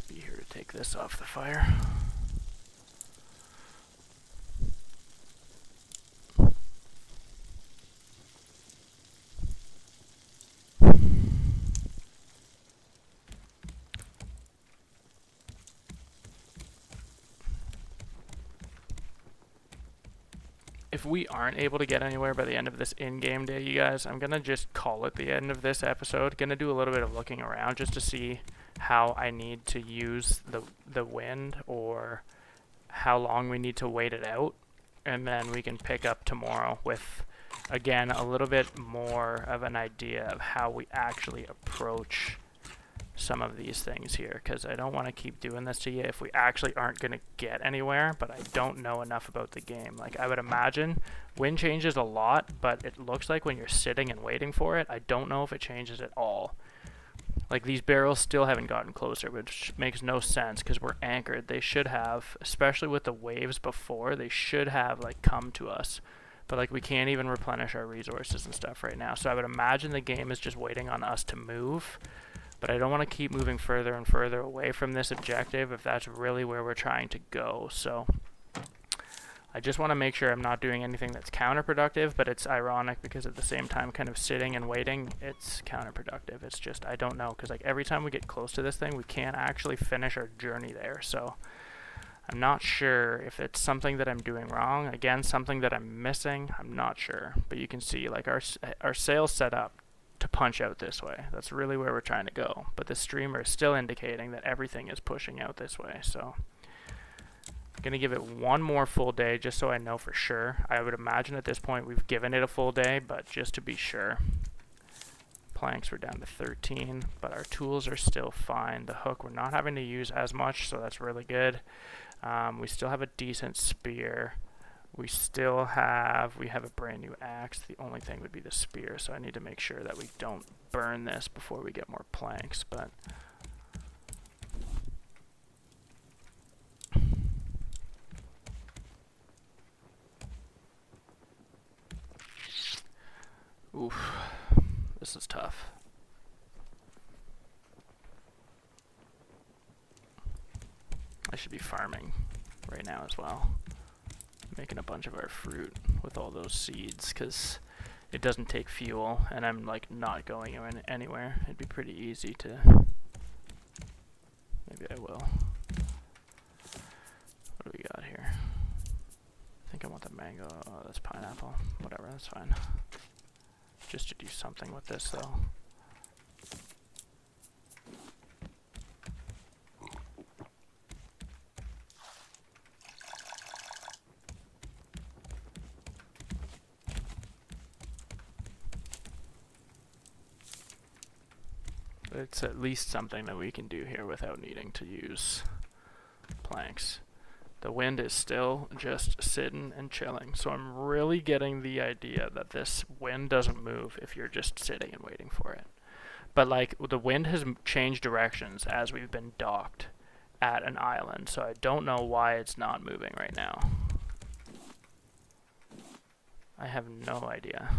be here to take this off the fire. If we aren't able to get anywhere by the end of this in-game day, you guys, I'm going to just call it the end of this episode. Going to do a little bit of looking around just to see how I need to use the wind, or how long we need to wait it out. And then we can pick up tomorrow with, again, a little bit more of an idea of how we actually approach some of these things here, because I don't want to keep doing this to you if we actually aren't going to get anywhere, but I don't know enough about the game. Like, I would imagine wind changes a lot, but it looks like when you're sitting and waiting for it, I don't know if it changes at all. Like, these barrels still haven't gotten closer, which makes no sense because we're anchored. They should have, especially with the waves before, they should have like come to us, but like we can't even replenish our resources and stuff right now. So I would imagine the game is just waiting on us to move. But I don't want to keep moving further and further away from this objective if that's really where we're trying to go. So I just want to make sure I'm not doing anything that's counterproductive, but it's ironic because at the same time kind of sitting and waiting, it's counterproductive. It's just, I don't know, because like every time we get close to this thing, we can't actually finish our journey there. So I'm not sure if it's something that I'm doing wrong. Again, something that I'm missing. I'm not sure. But you can see like our sail's set up to punch out this way. That's really where we're trying to go. But the streamer is still indicating that everything is pushing out this way. So I'm going to give it one more full day just so I know for sure. I would imagine at this point we've given it a full day, but just to be sure. Planks were down to 13, but our tools are still fine. The hook we're not having to use as much, so that's really good. We still have a decent spear. We have a brand new axe. The only thing would be the spear, so I need to make sure that we don't burn this before we get more planks, but oof, this is tough. I should be farming right now as well. Making a bunch of our fruit with all those seeds because it doesn't take fuel and I'm like not going anywhere. It'd be pretty easy to... Maybe I will. What do we got here? I think I want the mango. Oh, that's pineapple. Whatever, that's fine. Just to do something with this though. It's at least something that we can do here without needing to use planks. The wind is still just sitting and chilling, so I'm really getting the idea that this wind doesn't move if you're just sitting and waiting for it. But like the wind has changed directions as we've been docked at an island, so I don't know why it's not moving right now. I have no idea.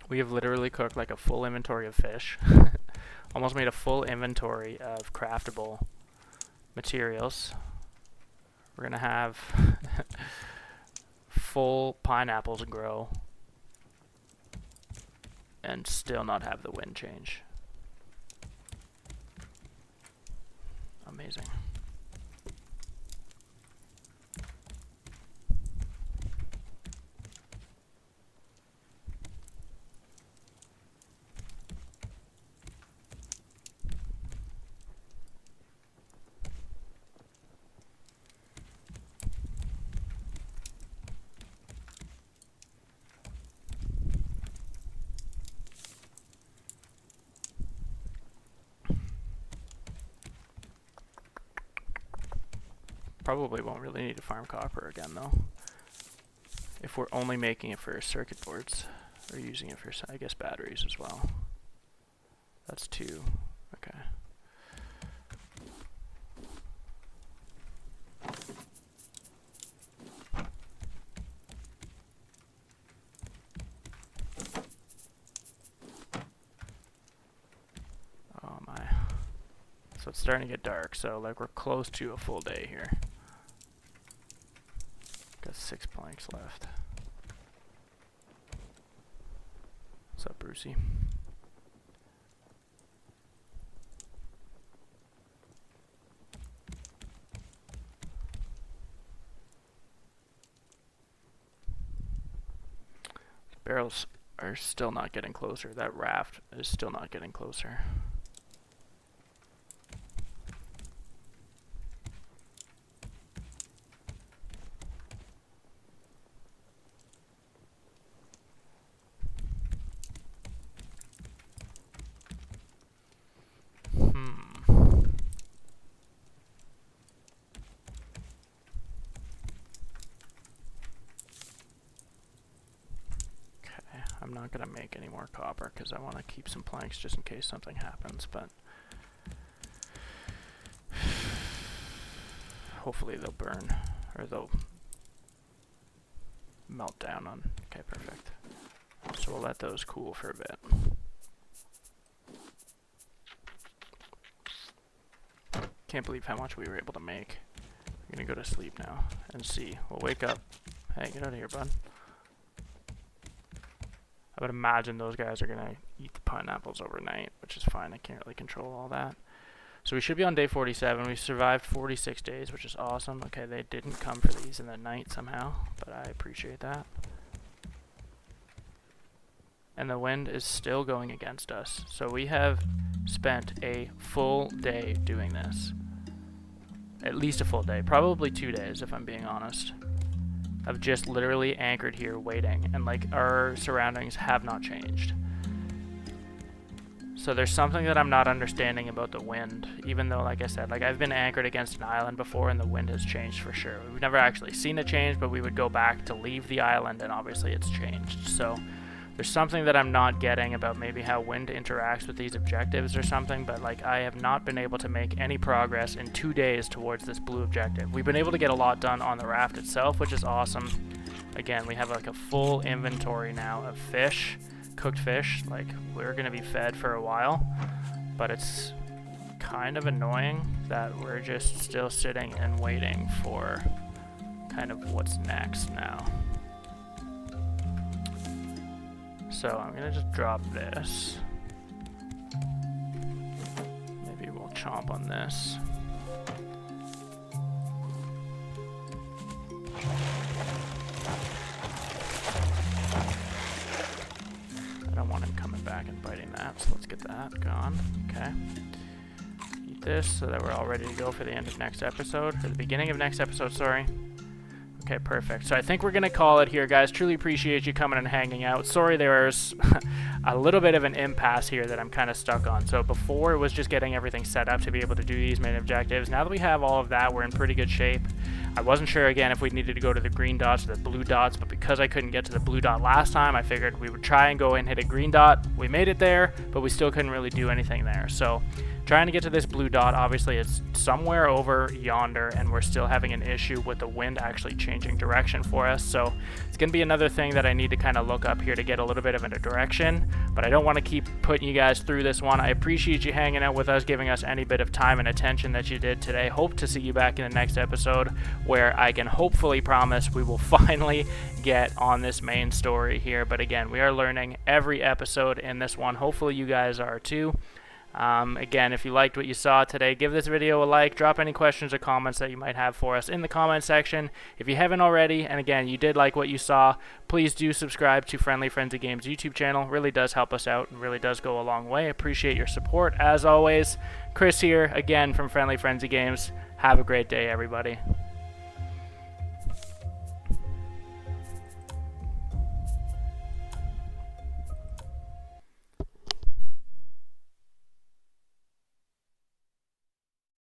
We have literally cooked like a full inventory of fish. Almost made a full inventory of craftable materials. We're gonna have full pineapples grow and still not have the wind change. Amazing. Probably won't really need to farm copper again though. If we're only making it for circuit boards, or using it for, I guess, batteries as well. That's 2. Okay. Oh my. So it's starting to get dark, so like we're close to a full day here. Got 6 planks left. What's up, Brucey? Barrels are still not getting closer. That raft is still not getting closer. I'm not going to make any more copper because I want to keep some planks just in case something happens, but hopefully they'll burn, or they'll melt down on. Okay, perfect. So we'll let those cool for a bit. Can't believe how much we were able to make. I'm gonna go to sleep now and see. We'll wake up. Hey, get out of here, bud. I would imagine those guys are gonna eat the pineapples overnight, which is fine. I can't really control all that. So we should be on day 47. We survived 46 days, which is awesome. Okay, they didn't come for these in the night somehow, but I appreciate that. And the wind is still going against us. So we have spent a full day doing this. At least a full day, probably 2 days if I'm being honest. I've just literally anchored here waiting, and like our surroundings have not changed. So there's something that I'm not understanding about the wind, even though, like I said, like I've been anchored against an island before and the wind has changed for sure. We've never actually seen it change, but we would go back to leave the island and obviously it's changed. So there's something that I'm not getting about maybe how wind interacts with these objectives or something, but like I have not been able to make any progress in 2 days towards this blue objective. We've been able to get a lot done on the raft itself, which is awesome. Again, we have like a full inventory now of fish, cooked fish. Like we're gonna be fed for a while, but it's kind of annoying that we're just still sitting and waiting for kind of what's next now. So I'm gonna just drop this. Maybe we'll chomp on this. I don't want him coming back and biting that, so let's get that gone. Okay. Eat this so that we're all ready to go for the end of next episode, or the beginning of next episode, sorry. Okay, perfect. So I think we're going to call it here, guys. Truly appreciate you coming and hanging out. Sorry there's a little bit of an impasse here that I'm kind of stuck on. So before it was just getting everything set up to be able to do these main objectives. Now that we have all of that, we're in pretty good shape. I wasn't sure, again, if we needed to go to the green dots or the blue dots, but because I couldn't get to the blue dot last time, I figured we would try and go and hit a green dot. We made it there, but we still couldn't really do anything there. So trying to get to this blue dot, obviously it's somewhere over yonder, and we're still having an issue with the wind actually changing direction for us. So it's going to be another thing that I need to kind of look up here to get a little bit of a direction, but I don't want to keep putting you guys through this one. I appreciate you hanging out with us, giving us any bit of time and attention that you did today. Hope to see you back in the next episode, where I can hopefully promise we will finally get on this main story here. But again, we are learning every episode in this one. Hopefully you guys are too. Again, if you liked what you saw today, give this video a like, drop any questions or comments that you might have for us in the comment section. If you haven't already, and again, you did like what you saw, please do subscribe to Friendly Frenzy Games YouTube channel. It really does help us out and really does go a long way. Appreciate your support as always. Chris here, again, from Friendly Frenzy Games. Have a great day, everybody.